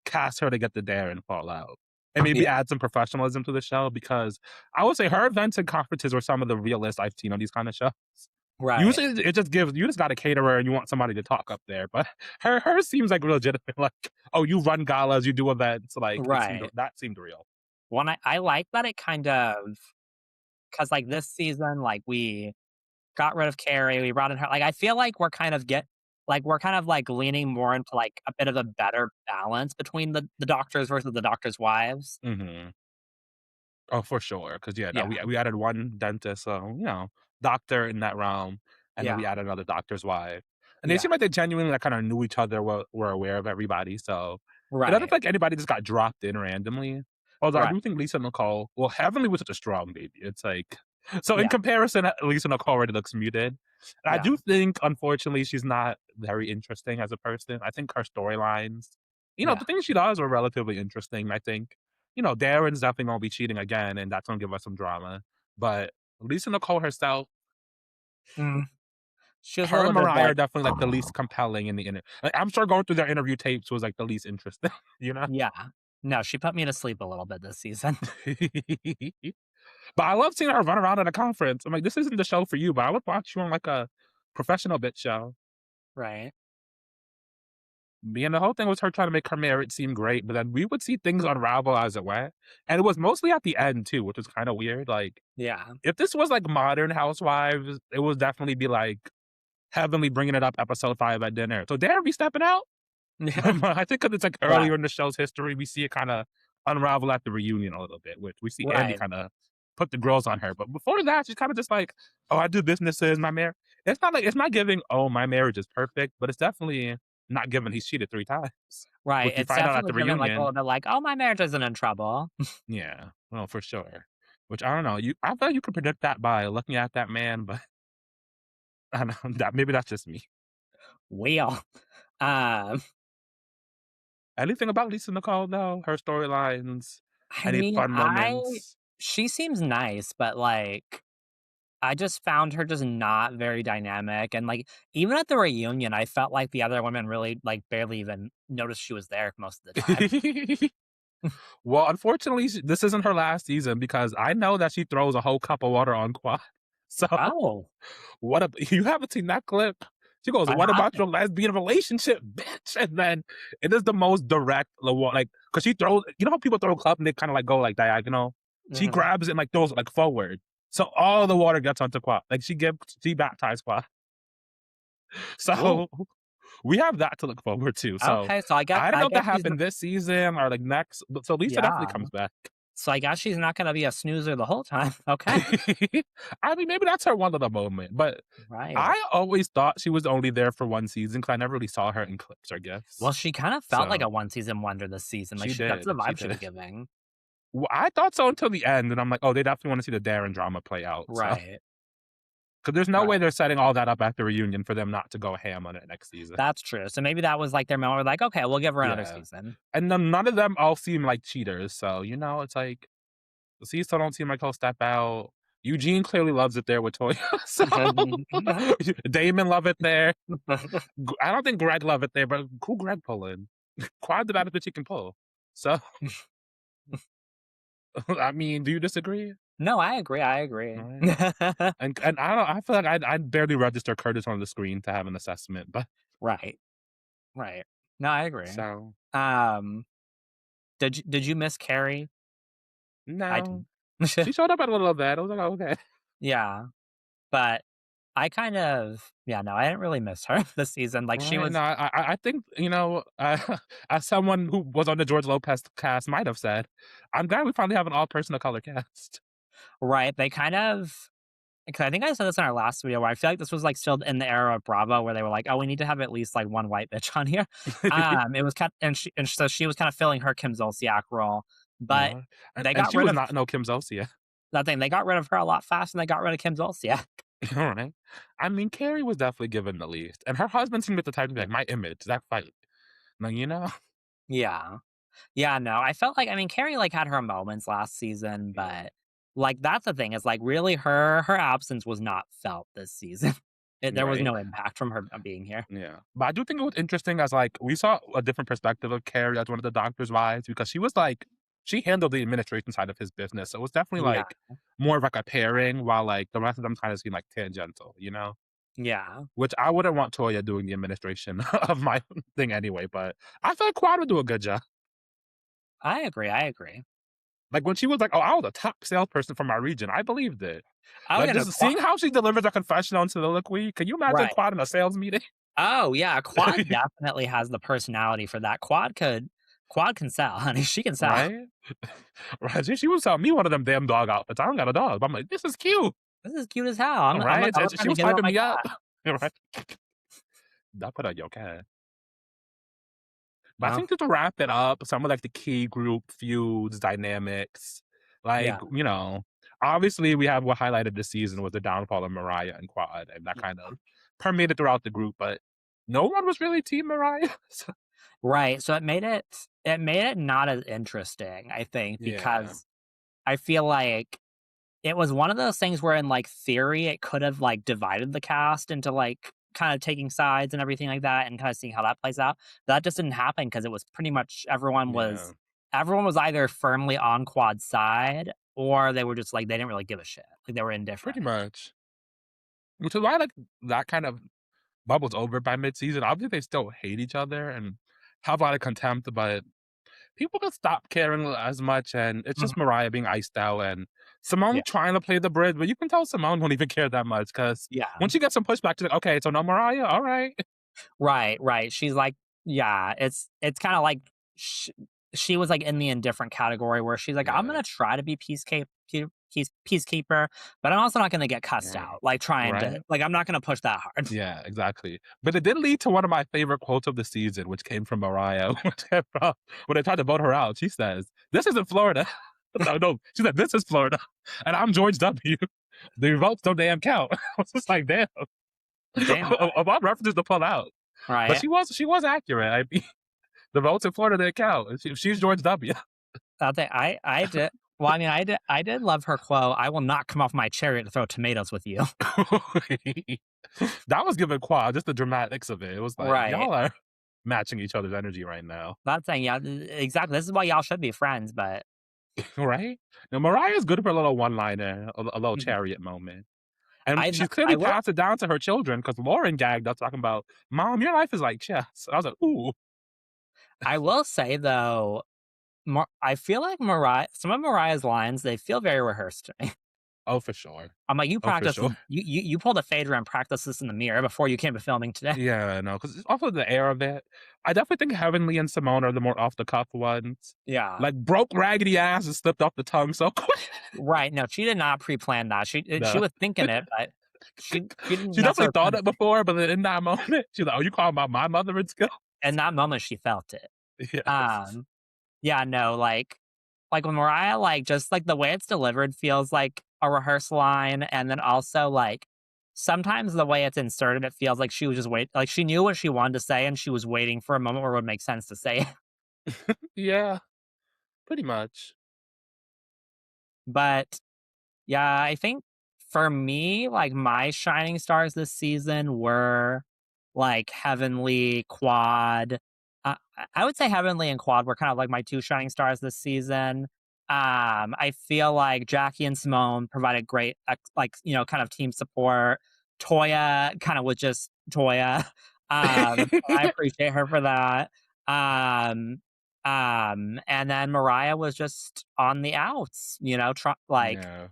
Speaker 2: cast her to get the dare and fall out, and maybe
Speaker 1: Yeah.
Speaker 2: add some professionalism to the show because I would say her events and conferences were some of the realest I've seen on these kind of shows.
Speaker 1: Right.
Speaker 2: Usually, it just gives you just got a caterer and you want somebody to talk up there, but hers seems like legitimate. Like, oh, you run galas, you do events. Like
Speaker 1: Right.
Speaker 2: that seemed real.
Speaker 1: One I like that it kind of because like this season, like we got rid of Carrie, we brought in her. Like I feel like we're kind of like leaning more into like a bit of a better balance between the doctors versus the doctors' wives.
Speaker 2: Hmm. Oh, for sure. Because yeah, no,
Speaker 1: Yeah.
Speaker 2: we added one dentist, so, doctor in that realm, and then
Speaker 1: Yeah.
Speaker 2: we added another doctor's wife. And they
Speaker 1: Yeah.
Speaker 2: seem like they genuinely, like, kinda knew each other, were aware of everybody, so it doesn't
Speaker 1: Right.
Speaker 2: feel like anybody just got dropped in randomly. Although I
Speaker 1: Right.
Speaker 2: do think Lisa Nicole well, Heavenly was such a strong baby. It's like so in
Speaker 1: Yeah.
Speaker 2: comparison, Lisa Nicole already looks muted. And I
Speaker 1: Yeah.
Speaker 2: do think, unfortunately, she's not very interesting as a person. I think her storylines
Speaker 1: Yeah.
Speaker 2: the things she does are relatively interesting, I think. Darren's definitely gonna be cheating again, and that's gonna give us some drama. But Lisa Nicole herself,
Speaker 1: Mm. She was a
Speaker 2: her and
Speaker 1: little bit
Speaker 2: Mariah are
Speaker 1: like,
Speaker 2: definitely like the least compelling in the like, I'm sure going through their interview tapes was like the least interesting, you know?
Speaker 1: yeah. No, she put me to sleep a little bit this season.
Speaker 2: But I love seeing her run around at a conference. I'm like, this isn't the show for you, but I would watch you on like a professional bit show.
Speaker 1: Right.
Speaker 2: And the whole thing was her trying to make her marriage seem great, but then we would see things unravel as it went. And it was mostly at the end too, which was kind of weird. Like,
Speaker 1: Yeah.
Speaker 2: if this was like Modern Housewives, it would definitely be like Heavenly bringing it up episode 5 at dinner. So Darren be stepping out.
Speaker 1: Yeah.
Speaker 2: I think because it's like
Speaker 1: Right.
Speaker 2: earlier in the show's history, we see it kind of unravel at the reunion a little bit, which we see Andy
Speaker 1: Right.
Speaker 2: kind of put the girls on her. But before that, she's kind of just like, oh, I do businesses, my marriage. It's not giving, oh, my marriage is perfect, but it's definitely not giving he's cheated 3 times,
Speaker 1: Right.
Speaker 2: which we
Speaker 1: It's
Speaker 2: find out at
Speaker 1: definitely
Speaker 2: the
Speaker 1: given like a
Speaker 2: reunion.
Speaker 1: little bit like, oh, my marriage isn't in trouble.
Speaker 2: Yeah, well, for sure. Which I don't know. I thought you could predict that by looking at that man, but I don't know that maybe that's just me.
Speaker 1: Well, um,
Speaker 2: Anything about Lisa Nicole though? Her storylines,
Speaker 1: I
Speaker 2: any
Speaker 1: mean,
Speaker 2: fun moments?
Speaker 1: she seems nice, but like, I just found her just not very dynamic. And like, even at the reunion, I felt like the other women really like barely even noticed she was there most of the time.
Speaker 2: Well, unfortunately, this isn't her last season because I know that she throws a whole cup of water on Quad. So,
Speaker 1: Oh,
Speaker 2: what a you haven't seen that clip? She goes,
Speaker 1: I
Speaker 2: "What about
Speaker 1: haven't.
Speaker 2: your lesbian relationship, bitch?" And then it is the most direct, like, because she throws. You know how people throw a cup and they kind of like go like diagonal. She
Speaker 1: Mhm.
Speaker 2: grabs it and like throws it like forward, so all the water gets onto Quad. Like she baptized Quad.
Speaker 1: Ooh,
Speaker 2: So we have that to look forward to. So
Speaker 1: okay.
Speaker 2: I don't
Speaker 1: I
Speaker 2: know if
Speaker 1: guess
Speaker 2: that
Speaker 1: she's
Speaker 2: happened this season or like next. But so Lisa definitely
Speaker 1: yeah.
Speaker 2: comes back.
Speaker 1: So I guess she's not going to be a snoozer the whole time. Okay.
Speaker 2: I mean, maybe that's her one little moment, but
Speaker 1: Right.
Speaker 2: I always thought she was only there for one season because I never really saw her in clips or
Speaker 1: Well,
Speaker 2: gifts.
Speaker 1: she kind of felt like
Speaker 2: So
Speaker 1: a one season wonder this season. Like that's the
Speaker 2: she
Speaker 1: vibe she was
Speaker 2: did.
Speaker 1: giving.
Speaker 2: Well, I thought so until the end, and I'm like, oh, they definitely want to see the Darren drama play out. So
Speaker 1: Right.
Speaker 2: because there's no way
Speaker 1: Right.
Speaker 2: they're setting all that up at the reunion for them not to go ham on it next season.
Speaker 1: That's true. So maybe that was like their moment. Where like, okay, we'll give her another
Speaker 2: Yeah,
Speaker 1: season.
Speaker 2: and then none of them all seem like cheaters. So it's like Cecil don't seem like he'll step out. Eugene clearly loves it there with Toya. So Damon love it there. I don't think Greg love it there, but who Greg pulling? Quad the baddest bitch he can pull. So I mean, do you disagree?
Speaker 1: No, I agree. I agree.
Speaker 2: All right. And I don't. I feel like I'd barely register Curtis on the screen to have an assessment, but
Speaker 1: Right. Right. No, I agree.
Speaker 2: so
Speaker 1: Um, did you miss Carrie? I
Speaker 2: no.
Speaker 1: didn't.
Speaker 2: She showed up at a little bit. I was like, oh, okay.
Speaker 1: Yeah, but I kind of yeah, no, I didn't really miss her this season. Like she
Speaker 2: Right. No,
Speaker 1: was
Speaker 2: I think, as someone who was on the George Lopez cast might have said, I'm glad we finally have an all person of color cast.
Speaker 1: right. They kind of 'cause I think I said this in our last video where I feel like this was, like, still in the era of Bravo where they were like, "Oh, we need to have at least, like, 1 white bitch on here." It was kind and so she was kinda filling her Kim Zolciak role, but
Speaker 2: Yeah,
Speaker 1: they
Speaker 2: and
Speaker 1: got
Speaker 2: she
Speaker 1: rid
Speaker 2: was
Speaker 1: of
Speaker 2: not no Kim Zolciak.
Speaker 1: that thing, they got rid of her a lot faster than they got rid of Kim Zolciak.
Speaker 2: Alright. I mean, Carrie was definitely given the least, and her husband seemed the type to be like, "My image, that fight." Like, you know?
Speaker 1: Yeah. Yeah, no, I felt like I mean, Carrie, like, had her moments last season,
Speaker 2: Yeah.
Speaker 1: but, like, that's the thing is, like, really her absence was not felt this season. There was
Speaker 2: Right?
Speaker 1: no impact from her being here.
Speaker 2: Yeah. But I do think it was interesting as, like, we saw a different perspective of Carrie as one of the doctor's wives because she was, like she handled the administration side of his business, so it was definitely,
Speaker 1: Yeah,
Speaker 2: like, more of, like, a pairing while, like, the rest of them kinda seem, like, tangential, you know?
Speaker 1: yeah.
Speaker 2: Which I wouldn't want Toya doing the administration of my thing anyway, but I feel like Quad would do a good job.
Speaker 1: I agree, I agree.
Speaker 2: Like, when she was like, "Oh, I was a top salesperson for my region," I believed it.
Speaker 1: Oh,
Speaker 2: Like,
Speaker 1: yeah, no,
Speaker 2: just seeing how she delivers a confessional and soliloquy, can you imagine
Speaker 1: right.
Speaker 2: Quad in a sales meeting?
Speaker 1: Oh, yeah, Quad definitely has the personality for that. Quad can sell, honey, she can sell.
Speaker 2: Right? Right, she was telling me one of them damn dog outfits. I don't got a dog, but I'm like, "This is cute."
Speaker 1: This is cute as hell.
Speaker 2: Right?
Speaker 1: I'm
Speaker 2: And
Speaker 1: trying
Speaker 2: she
Speaker 1: to
Speaker 2: was
Speaker 1: get her on
Speaker 2: hyping
Speaker 1: my
Speaker 2: me up.
Speaker 1: cat.
Speaker 2: Right? I put on your cat. But I
Speaker 1: Oh,
Speaker 2: think just to wrap it up, some of, like, the key group feuds, dynamics, like,
Speaker 1: yeah.
Speaker 2: obviously, we have what highlighted this season was the downfall of Mariah and Quad, and that kind of permeated throughout the group, but no one was really team Mariah. So
Speaker 1: Right, so it made it not as interesting, I think,
Speaker 2: yeah.
Speaker 1: because I feel like it was one of those things where in, like, theory, it could have, like, divided the cast into, like, kinda taking sides and everything like that and kinda seeing how that plays out. That just didn't happen because it was pretty much
Speaker 2: Yeah.
Speaker 1: everyone was either firmly on Quad's side or they were just, like, they didn't really give a shit. Like, they were indifferent.
Speaker 2: Pretty much. Which is why, like, that kind of bubbles over by mid-season. Obviously, they still hate each other and have a lot of contempt, but people can stop caring as much, and it's
Speaker 1: Mhm.
Speaker 2: just Mariah being iced out and
Speaker 1: Yeah.
Speaker 2: Simone trying to play the bridge, but you can tell Simone won't even care that much because
Speaker 1: Yeah.
Speaker 2: when she gets some pushback, she's like, "Okay, so no Mariah? Alright."
Speaker 1: Right, right. She's like yeah, it's kinda like sh she was, like, in the indifferent category where she's like, "I'm
Speaker 2: Yeah.
Speaker 1: gonna try to be peacekeeper, but I'm also not gonna get cussed
Speaker 2: Right.
Speaker 1: out, like, trying to
Speaker 2: Right?
Speaker 1: like, I'm not gonna push that hard."
Speaker 2: Yeah, exactly. But it did lead to one of my favorite quotes of the season, which came from Mariah, which came from when they tried to vote her out. She says, "This isn't Florida." No, no. She said, "This is Florida, and I'm George W. The votes don't damn count." I was just like, "Damn."
Speaker 1: Damn right,
Speaker 2: A lot of references to pull out. But
Speaker 1: right?
Speaker 2: she was accurate. I mean, the votes in Florida didn't count. She's George W.
Speaker 1: I'll say I did well, I mean, I did love her quote, "I will not come off my chariot to throw tomatoes with you."
Speaker 2: That was giving Quad just the dramatics of it. It was like,
Speaker 1: Right.
Speaker 2: y'all are matching each other's energy right now.
Speaker 1: Not saying yeah, exactly, this is why y'all should be friends, but
Speaker 2: Right? Now, Mariah's good for a little one-liner, a little
Speaker 1: mhm.
Speaker 2: chariot moment. And
Speaker 1: I kn
Speaker 2: she's clearly
Speaker 1: I will
Speaker 2: passed it down to her children because Lauren gagged up talking about, "Mom, your life is like chess." I was like, "Ooh."
Speaker 1: I will say though, I feel like some of Mariah's lines, they feel very rehearsed to me.
Speaker 2: Oh, for sure.
Speaker 1: I'm like, "You
Speaker 2: Oh, for
Speaker 1: practice
Speaker 2: sure.
Speaker 1: this you pulled a fader and practiced this in the mirror before you came to filming today."
Speaker 2: Yeah, no, because it's also the air of it. I definitely think Heavenly and Simone are the more off the cuff ones.
Speaker 1: Yeah.
Speaker 2: Like, broke raggedy ass and slipped off the tongue so quick.
Speaker 1: Right, no, she did not pre-plan that. She
Speaker 2: No.
Speaker 1: was thinking it, but she didn't
Speaker 2: She definitely
Speaker 1: necessarily
Speaker 2: thought
Speaker 1: plan
Speaker 2: it before, but then in that moment, she's like, "Oh, you calling about my mother and skill?"
Speaker 1: in that moment, she felt it.
Speaker 2: Yes.
Speaker 1: Um, yeah, no, like when Mariah, like, just, like, the way it's delivered feels like a rehearsed line, and then also, like, sometimes the way it's inserted, it feels like she was just like, she knew what she wanted to say, and she was waiting for a moment where it would make sense to say it.
Speaker 2: Yeah, pretty much.
Speaker 1: But yeah, I think for me, like my shining stars this season were like Heavenly, Quad. I would say Heavenly and Quad were kind of like my two shining stars this season. I feel like Jackie and Simone provided great, like kind of team support. Toya kind of was just Toya. I appreciate her for that. Um, and then Mariah was just on the outs, like
Speaker 2: Yeah.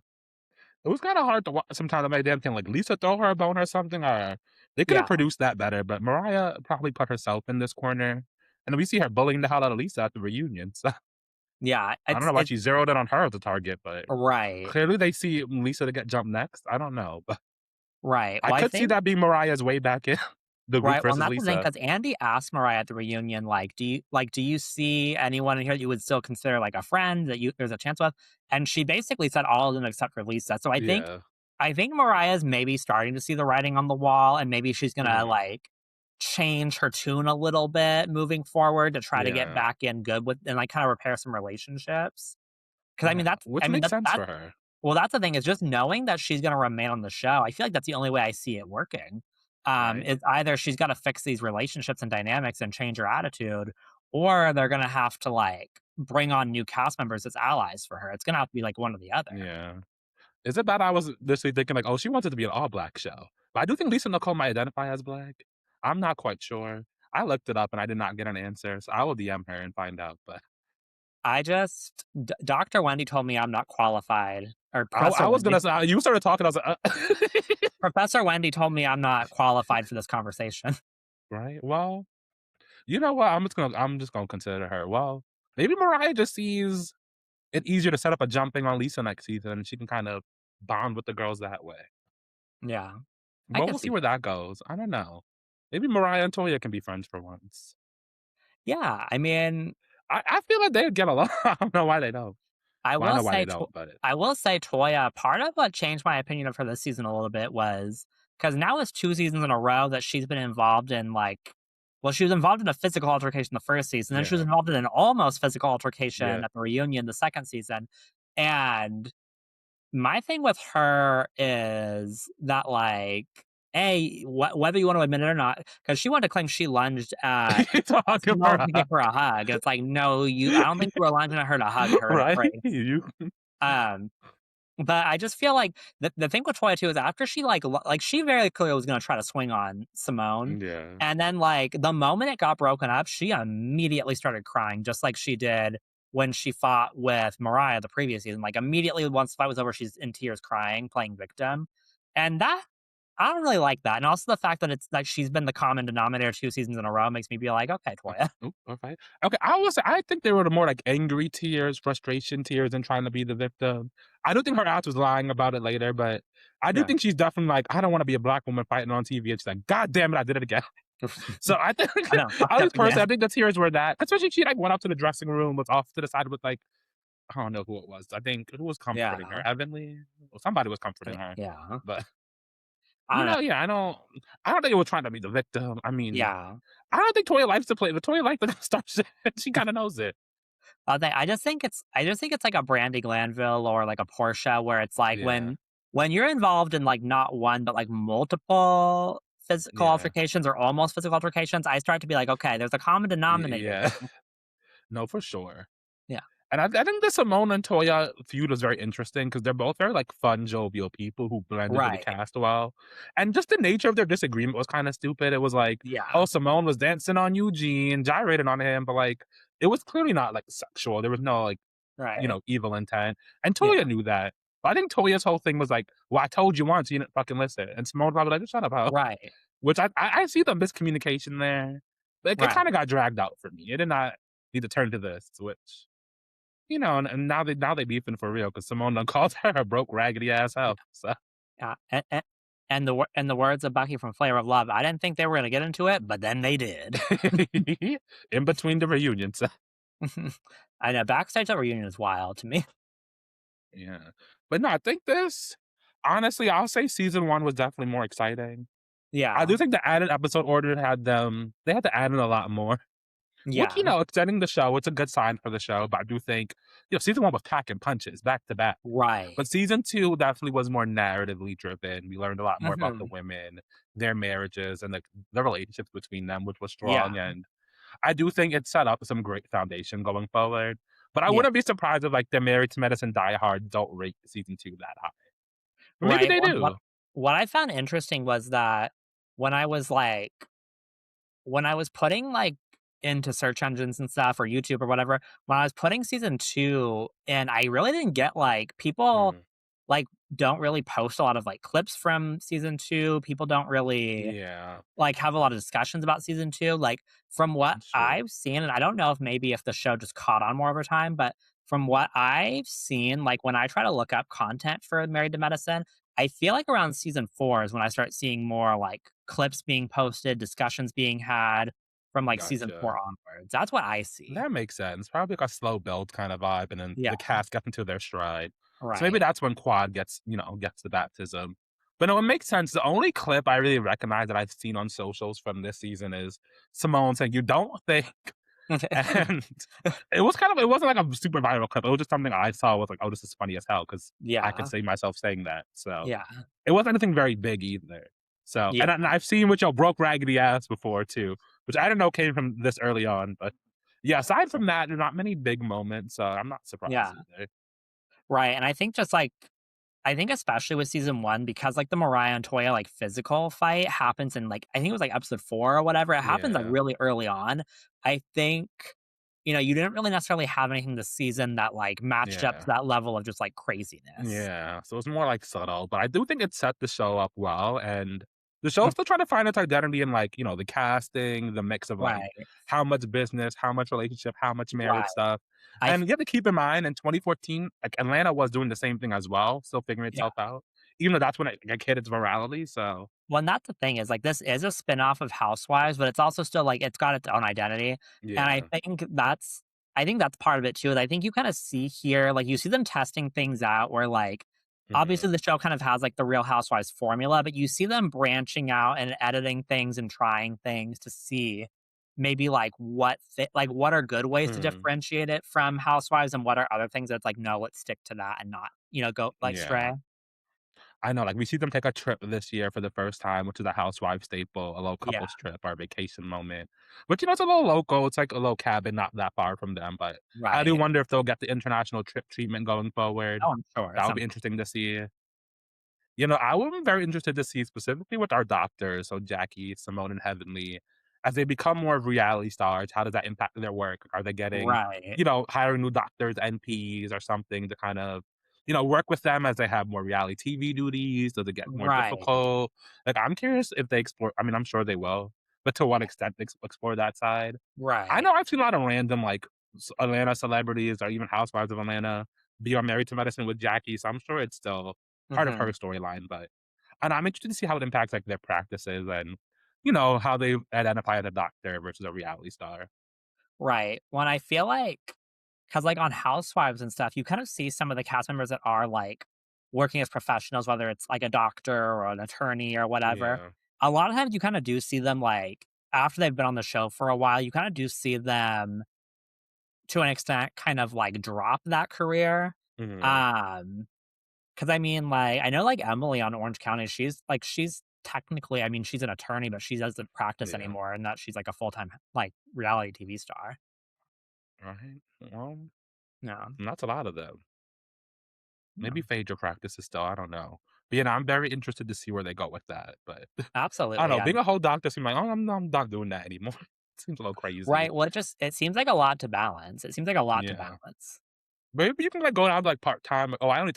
Speaker 2: It was kinda hard to watch sometimes. I'm like, "Damn, can, like, Lisa throw her a bone or something?" Or they could have
Speaker 1: yeah.
Speaker 2: produced that better, but Mariah probably put herself in this corner, and we see her bullying the hell out of Lisa at the reunion, so
Speaker 1: Yeah,
Speaker 2: I don't know why
Speaker 1: it's
Speaker 2: she zeroed in on her as a target, but
Speaker 1: right,
Speaker 2: clearly they see Lisa to get jumped next. I don't know, but
Speaker 1: right.
Speaker 2: I
Speaker 1: Well, I
Speaker 2: could see
Speaker 1: think
Speaker 2: that being Mariah's way back in the group
Speaker 1: right, well, and
Speaker 2: versus
Speaker 1: that's the thing
Speaker 2: Lisa.
Speaker 1: because Andy asked Mariah at the reunion, like, do you see anyone in here that you would still consider, like, a friend that you there's a chance with?" And she basically said all of them except for Lisa, so
Speaker 2: Yeah,
Speaker 1: I think Mariah's maybe starting to see the writing on the wall, and maybe she's gonna,
Speaker 2: mhm,
Speaker 1: like, change her tune a little bit moving forward to try to get
Speaker 2: yeah,
Speaker 1: back in good with and, like, kinda repair some relationships. Because
Speaker 2: yeah, which makes sense
Speaker 1: that
Speaker 2: for her.
Speaker 1: well, that's the thing is just knowing that she's gonna remain on the show, I feel like that's the only way I see it working.
Speaker 2: Right?
Speaker 1: Is either she's gotta fix these relationships and dynamics and change her attitude, or they're gonna have to, like, bring on new cast members as allies for her. It's gonna have to be, like, one or the other.
Speaker 2: Yeah. Is it bad I was literally thinking like, "Oh, she wants it to be an all-black show." But I do think Lisa Nicole might identify as Black. I'm not quite sure. I looked it up and I did not get an answer, so I will DM her and find out, but
Speaker 1: I just Dr. Wendy told me I'm not qualified, or
Speaker 2: I
Speaker 1: Professor
Speaker 2: was gonna
Speaker 1: Wendy
Speaker 2: say you started talking, I was like,
Speaker 1: Professor Wendy told me I'm not qualified for this conversation.
Speaker 2: Right? Well, you know what? I'm just gonna consider her. Well, maybe Mariah just sees it easier to set up a jumping on Lisa next season, and she can kind of bond with the girls that way.
Speaker 1: Yeah, I
Speaker 2: Well,
Speaker 1: can
Speaker 2: we'll
Speaker 1: see
Speaker 2: see where
Speaker 1: that.
Speaker 2: that goes. I don't know. Maybe Mariah and Toya can be friends for once.
Speaker 1: Yeah, I mean,
Speaker 2: I feel like they'd get along. I don't know why they don't.
Speaker 1: I
Speaker 2: Well, I
Speaker 1: will
Speaker 2: know why
Speaker 1: say
Speaker 2: they
Speaker 1: To
Speaker 2: don't, but
Speaker 1: I will say Toya, part of what changed my opinion of her this season a little bit was because now it's 2 seasons in a row that she's been involved in, like well, she was involved in a physical altercation the first season, then she was
Speaker 2: yeah,
Speaker 1: involved in an almost physical altercation
Speaker 2: yeah.
Speaker 1: at the reunion the second season, and my thing with her is that, like, A, whether you want to admit it or not, because she wanted to claim she lunged at
Speaker 2: Talking for
Speaker 1: Simone to
Speaker 2: her,
Speaker 1: give her a hug, and it's like, "No, I don't think you were lunging at her to hug her in a
Speaker 2: right?
Speaker 1: brace."
Speaker 2: You,
Speaker 1: Um, but I just feel like the thing with Toya too is after she like she very clearly was gonna try to swing on Simone,
Speaker 2: yeah,
Speaker 1: and then like the moment it got broken up, she immediately started crying, just like she did when she fought with Mariah the previous season. Like immediately once the fight was over, she's in tears crying, playing victim. And that I don't really like that. And also the fact that it's like she's been the common denominator 2 seasons in a row makes me be like, okay, Toya.
Speaker 2: Oop, okay. Okay, I will say I think they were the more like angry tears, frustration tears, and trying to be the victim. I do think her ass was lying about it later, but I do
Speaker 1: Yeah.
Speaker 2: think she's definitely like, I don't want to be a black woman fighting on TV. And she's like, God damn it, I did it again. So I think,
Speaker 1: I know.
Speaker 2: at
Speaker 1: Fucked up
Speaker 2: least personally, I
Speaker 1: again.
Speaker 2: think the tears were that. Especially she like went up to the dressing room, was off to the side with like I don't know who it was. I think who was comforting her,
Speaker 1: Yeah.
Speaker 2: Heavenly. Well, somebody was comforting her,
Speaker 1: Yeah.
Speaker 2: but
Speaker 1: I don't know.
Speaker 2: yeah, I don't think it was trying to be the victim. I mean,
Speaker 1: Yeah.
Speaker 2: I don't think Toya likes to play, but Toya likes to start shit. She kind of knows it.
Speaker 1: I just think it's like a Brandy Glanville or like a Portia where it's like
Speaker 2: Yeah,
Speaker 1: when you're involved in like not one but like multiple physical
Speaker 2: yeah,
Speaker 1: altercations or almost physical altercations, I start to be like, okay, there's a common denominator
Speaker 2: yeah.
Speaker 1: here.
Speaker 2: No, for sure.
Speaker 1: Yeah.
Speaker 2: And I think the Simone and Toya feud was very interesting because they're both very like fun, jovial people who blend into the
Speaker 1: Right.
Speaker 2: cast well. And just the nature of their disagreement was kind of stupid. It was like, oh,
Speaker 1: Yeah.
Speaker 2: Simone was dancing on Eugene, gyrating on him, but like it was clearly not like sexual. There was no like,
Speaker 1: Right.
Speaker 2: evil intent. And
Speaker 1: Yeah.
Speaker 2: Toya knew that. But I think Toya's whole thing was like, well, I told you once, you didn't fucking listen. And Simone probably like, shut up, hoe.
Speaker 1: Right.
Speaker 2: Which I see the miscommunication there. But it kind of
Speaker 1: Right.
Speaker 2: got dragged out for me. It did not need to turn to this, which and now they beefing for real because Simone done called her a broke raggedy ass hoe. So
Speaker 1: Yeah. And the words of Bucky from Flavor of Love, I didn't think they were gonna get into it, but then they did.
Speaker 2: in between the reunions.
Speaker 1: I know backstage at reunion is wild to me.
Speaker 2: Yeah. But no, I think this honestly, I'll say season one was definitely more exciting. I
Speaker 1: Yeah.
Speaker 2: do think the added episode order they had to add in a lot more. Which,
Speaker 1: Yeah.
Speaker 2: extending the show, it's a good sign for the show, but I do think, season one was packing punches back to back.
Speaker 1: Right.
Speaker 2: But season two definitely was more narratively driven. We learned a lot more about the
Speaker 1: Mhm.
Speaker 2: women, their marriages, and the relationships between them, which was
Speaker 1: Yeah.
Speaker 2: strong. And I do think it set up some great foundation going forward. But I
Speaker 1: Yeah.
Speaker 2: wouldn't be surprised if like the Married to Medicine diehard don't rate season two that high. But maybe
Speaker 1: Right.
Speaker 2: they do.
Speaker 1: What I found interesting was that when I was like when I was putting like into search engines and stuff or YouTube or whatever, when I was putting season 2 and I really didn't get like people
Speaker 2: Mm.
Speaker 1: like, don't really post a lot of, like, clips from season 2. People don't really,
Speaker 2: Yeah,
Speaker 1: like, have a lot of discussions about season 2. Like, from what
Speaker 2: it's true.
Speaker 1: I've seen, and I don't know if the show just caught on more over time, but from what I've seen, like, when I try to look up content for Married to Medicine, I feel like around season 4 is when I start seeing more, like, clips being posted, discussions being had from, like, season
Speaker 2: Gotcha.
Speaker 1: 4 onwards. That's what I see.
Speaker 2: That makes sense. Probably like a slow build kind of vibe, and then
Speaker 1: Yeah,
Speaker 2: the cast get into their stride. So maybe
Speaker 1: right.
Speaker 2: that's when Quad gets, gets the baptism. But no, it makes sense. The only clip I really recognize that I've seen on socials from this season is Simone saying, "You don't think," and it wasn't like a super viral clip. It was just something I saw was like, "Oh, this is funny as hell," because I could
Speaker 1: Yeah,
Speaker 2: see myself saying that. So
Speaker 1: yeah,
Speaker 2: it wasn't anything very big either. So,
Speaker 1: yeah,
Speaker 2: and I've seen what y'all broke raggedy ass before too, which I didn't know came from this early on. But yeah, aside from that, there's not many big moments. I'm not surprised
Speaker 1: yeah,
Speaker 2: either.
Speaker 1: right, and I think just, like, I think especially with season 1 because, like, the Mariah and Toya, like, physical fight happens in, like, I think it was, like, episode 4 or whatever. It happens, like,
Speaker 2: Yeah.
Speaker 1: really early on. I think, you didn't really necessarily have anything this season that, like, matched up to
Speaker 2: Yeah.
Speaker 1: that level of just, like, craziness.
Speaker 2: Yeah, so it's more, like, subtle, but I do think it set the show up well, and the show's still trying to find its identity in, like, the casting, the mix of, like,
Speaker 1: Right,
Speaker 2: how much business, how much relationship, how much married
Speaker 1: right.
Speaker 2: stuff,
Speaker 1: I
Speaker 2: and
Speaker 1: f
Speaker 2: you have to keep in mind in 2014, like, Atlanta was doing the same thing as well, still figuring
Speaker 1: Yeah.
Speaker 2: itself out, even though that's when it, like, hit its virality, so
Speaker 1: Well, and that's the thing is, like, this is a spinoff of Housewives, but it's also still, like, it's got its own identity, and
Speaker 2: yeah.
Speaker 1: I think that's part of it too, is I think you kinda see here, like, you see them testing things out where, like, obviously
Speaker 2: Mhm.
Speaker 1: the show kind of has, like, the Real Housewives formula, but you see them branching out and editing things and trying things to see maybe, like, what are good ways to
Speaker 2: Mhm.
Speaker 1: differentiate it from Housewives and what are other things that's like, "No, let's stick to that and not, go, like,
Speaker 2: Yeah.
Speaker 1: stray."
Speaker 2: I know, like, we see them take a trip this year for the first time, which is a housewife staple, a little
Speaker 1: Yeah,
Speaker 2: couple's trip or vacation moment. But, it's a little local, it's like a little cabin not that far from them, but I do
Speaker 1: right.
Speaker 2: wonder if they'll get the international trip treatment going forward.
Speaker 1: Oh, I'm sure,
Speaker 2: That would
Speaker 1: some
Speaker 2: be interesting to see. I would be very interested to see specifically with our doctors, so Jackie, Simone, and Heavenly, as they become more of reality stars, how does that impact their work? Are they getting,
Speaker 1: right.
Speaker 2: hiring new doctors, NPs, or something to kind of, work with them as they have more reality TV duties? Does it get more
Speaker 1: Right,
Speaker 2: difficult? Like, I'm curious if they explore, I mean, I'm sure they will, but to what extent they explore that side? I
Speaker 1: right.
Speaker 2: know I've seen a lot of random, like, Atlanta celebrities or even housewives of Atlanta be on Married to Medicine with Jackie, so I'm sure it's still part of her
Speaker 1: Mhm.
Speaker 2: storyline, but and I'm interested to see how it impacts, like, their practices and, how they identify as a doctor versus a reality star.
Speaker 1: Right. When I feel like, because like, on Housewives and stuff, you kind of see some of the cast members that are, like, working as professionals, whether it's, like, a doctor or an attorney or whatever.
Speaker 2: Yeah.
Speaker 1: A lot of times you kinda do see them, like, after they've been on the show for a while, you kinda do see them, to an extent, kind of, like, drop that career.
Speaker 2: Mhm.
Speaker 1: Um, Because I mean, like, I know, like, Emily on Orange County, she's technically, I mean, she's an attorney, but she doesn't practice
Speaker 2: Yeah.
Speaker 1: anymore, and that she's, like, a full-time, like, reality TV star.
Speaker 2: Right. Well,
Speaker 1: Yeah,
Speaker 2: that's a lot of them.
Speaker 1: yeah.
Speaker 2: Maybe Phaedra practices still, I don't know. But, I'm very interested to see where they go with that, but I don't
Speaker 1: Absolutely,
Speaker 2: know, being
Speaker 1: and
Speaker 2: a whole doctor seems like, "Oh, I'm not doing that anymore." Seems a little crazy.
Speaker 1: right, well, it seems like a lot to balance. It seems like a lot to
Speaker 2: Yeah.
Speaker 1: balance.
Speaker 2: Maybe you can, like, go down to, like, part-time, like, "Oh, I only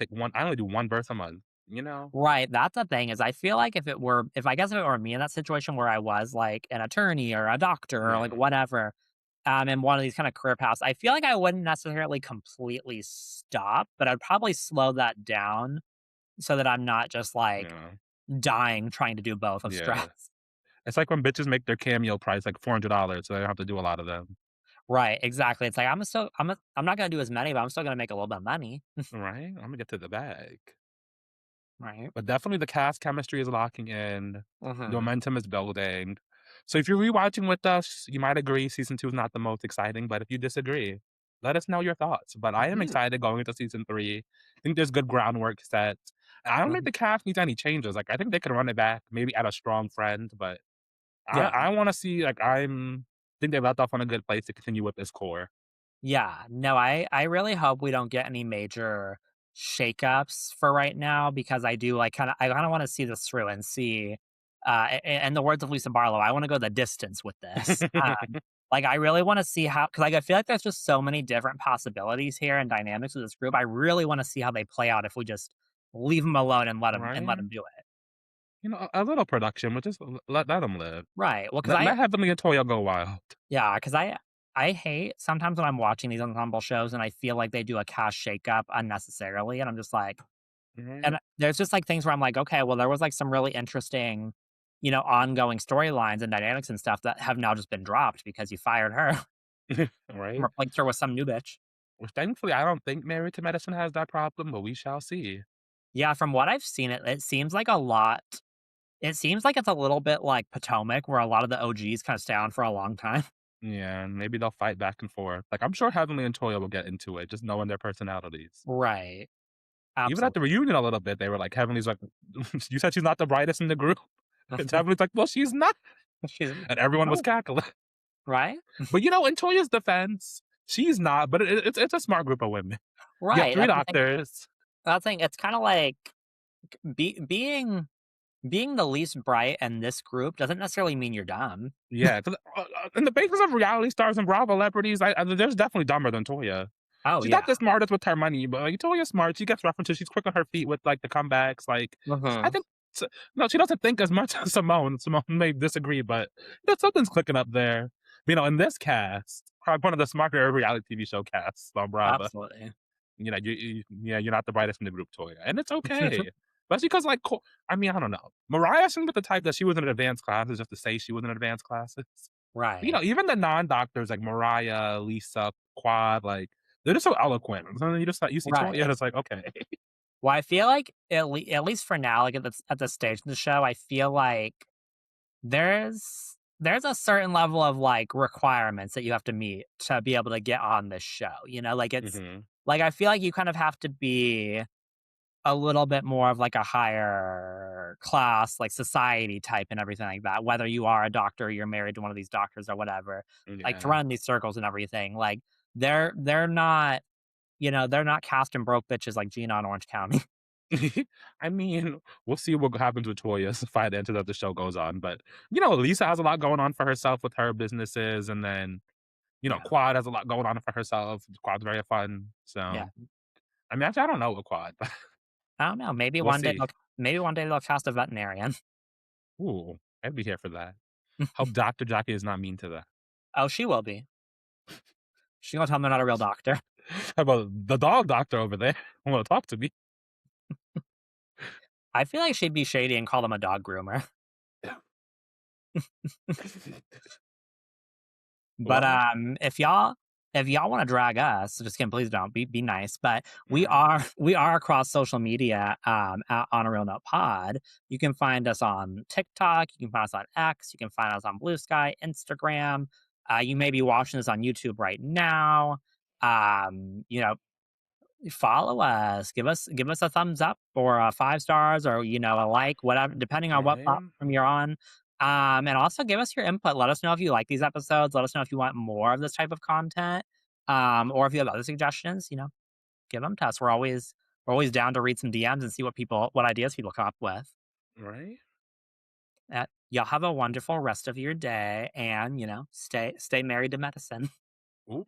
Speaker 2: do 1 birth a month," you know?
Speaker 1: Right, that's the thing is I feel like if I guess if it were me in that situation where I was, like, an attorney or a doctor or, like,
Speaker 2: Yeah.
Speaker 1: whatever, in one of these kinda career paths, I feel like I wouldn't necessarily completely stop, but I'd probably slow that down so that I'm not just, like,
Speaker 2: Yeah.
Speaker 1: dying trying to do both of
Speaker 2: Yeah.
Speaker 1: stress.
Speaker 2: It's like when bitches make their cameo price like $400, so they don't have to do a lot of them.
Speaker 1: Right, exactly. It's like I'm not gonna do as many, but I'm still gonna make a little bit of money.
Speaker 2: Right? Imma get to the bag.
Speaker 1: Right.
Speaker 2: But definitely the cast chemistry is locking in, the
Speaker 1: Mhm.
Speaker 2: momentum is building. So if you're rewatching with us, you might agree season 2 is not the most exciting, but if you disagree, let us know your thoughts. But I am
Speaker 1: Mhm.
Speaker 2: excited going into season 3. I think there's good groundwork set. I don't think
Speaker 1: Mhm.
Speaker 2: the cast needs any changes, like, I think they could run it back, maybe add a strong friend, but
Speaker 1: Yeah.
Speaker 2: I wanna see, like, think they left off on a good place to continue with this core.
Speaker 1: Yeah. No, I really hope we don't get any major shakeups for right now because I kinda wanna see this through and see, in the words of Lisa Barlow, I wanna go the distance with this. Like, I really wanna see how, because like, I feel like there's just so many different possibilities here and dynamics with this group. I really wanna see how they play out if we just leave them alone and let
Speaker 2: right?
Speaker 1: them do it.
Speaker 2: You know, a little production, but just let them live.
Speaker 1: Right. Well, because
Speaker 2: Let Heavenly and Toya go wild.
Speaker 1: yeah, because I hate sometimes when I'm watching these ensemble shows and I feel like they do a cast shakeup unnecessarily, and I'm just like,
Speaker 2: Right?
Speaker 1: and there's just like things where I'm like, okay, well, there was like some really interesting, ongoing storylines and dynamics and stuff that have now just been dropped because you fired her and
Speaker 2: Right?
Speaker 1: replaced her with some new bitch.
Speaker 2: Which thankfully, I don't think Married to Medicine has that problem, but we shall see.
Speaker 1: Yeah, from what I've seen, it seems like a lot. It seems like it's a little bit like Potomac, where a lot of the OGs kind of stay on for a long time.
Speaker 2: Yeah, and maybe they'll fight back and forth. Like, I'm sure Heavenly and Toya will get into it, just knowing their personalities.
Speaker 1: Right.
Speaker 2: Even at the
Speaker 1: Absolutely.
Speaker 2: reunion a little bit, they were like, Heavenly's like, "You said she's not the brightest in the group?" And Heavenly's like, "Well, she's not."
Speaker 1: She's
Speaker 2: And everyone was
Speaker 1: no,
Speaker 2: cackling.
Speaker 1: right?
Speaker 2: But, in Toya's defense, she's not, but it's a smart group of women. You have
Speaker 1: Right.
Speaker 2: 3
Speaker 1: That's the thing.
Speaker 2: doctors.
Speaker 1: That's the thing. It's kind of like being the least bright in this group doesn't necessarily mean you're dumb.
Speaker 2: Yeah, 'cause, in the basis of reality stars and Bravo celebrities, there's definitely dumber than Toya.
Speaker 1: Oh
Speaker 2: She's
Speaker 1: yeah.
Speaker 2: not the smartest with her money, but, like, Toya's smart, she gets references, she's quick on her feet with, like, the comebacks, like, I
Speaker 1: Hmm.
Speaker 2: think s no, she doesn't think as much as Simone. Simone may disagree, but, something's clicking up there. In this cast, probably one of the smarter reality TV show casts on Bravo.
Speaker 1: Absolutely.
Speaker 2: You're not the brightest in the group, Toya, and it's okay. Especially 'cause, like, I mean, I don't know. Mariah seemed the type that she was in advanced classes just to say she was in advanced classes.
Speaker 1: Right.
Speaker 2: Even the non-doctors like Mariah, Lisa, Quad, like, they're just so eloquent. And then you see Toya, and
Speaker 1: Right.
Speaker 2: it's like, okay.
Speaker 1: Well, I feel like at least for now, like at the stage of the show, I feel like there's a certain level of like requirements that you have to meet to be able to get on this show. Like it's
Speaker 2: Mhm.
Speaker 1: like I feel like you kind of have to be a little bit more of like a higher class, like society type and everything like that. Whether you are a doctor, or you're married to one of these doctors or whatever, like to
Speaker 2: Yeah.
Speaker 1: run these circles and everything. Like they're not, they're not casting broke bitches like Gina on Orange County.
Speaker 2: I mean, we'll see what happens with Toya's finances as the show goes on, but, Lisa has a lot going on for herself with her businesses, and then,
Speaker 1: Yeah.
Speaker 2: Quad has a lot going on for herself. Quad's very fun,
Speaker 1: Yeah.
Speaker 2: so I mean, actually, I don't know with Quad, but
Speaker 1: I don't know.
Speaker 2: we'll see.
Speaker 1: Maybe one day they'll cast a veterinarian.
Speaker 2: Ooh, I'd be here for that. Hope Dr. Jackie is not mean to that.
Speaker 1: Oh, she will be. She's gonna tell them they're not a real doctor.
Speaker 2: How about the dog doctor over there? Wanna talk to me?
Speaker 1: I feel like she'd be shady and call them a dog groomer. But,
Speaker 2: Well,
Speaker 1: if y'all wanna drag us, just kidding, please don't, be nice, but we
Speaker 2: alright,
Speaker 1: are we are across social media, at On a Real Note Pod. You can find us on TikTok, you can find us on X, you can find us on Blue Sky, Instagram. You may be watching this on YouTube right now. Um, you know, Follow us, give us a thumbs up or, 5 stars or, a like, whatever, depending on what
Speaker 2: right,
Speaker 1: platform you're on. And also give us your input. Let us know if you like these episodes. Let us know if you want more of this type of content, or if you have other suggestions, give them to us. We're always down to read some DMs and see what ideas people come up with.
Speaker 2: right.
Speaker 1: Y'all have a wonderful rest of your day and, stay married to medicine.
Speaker 2: Ooh.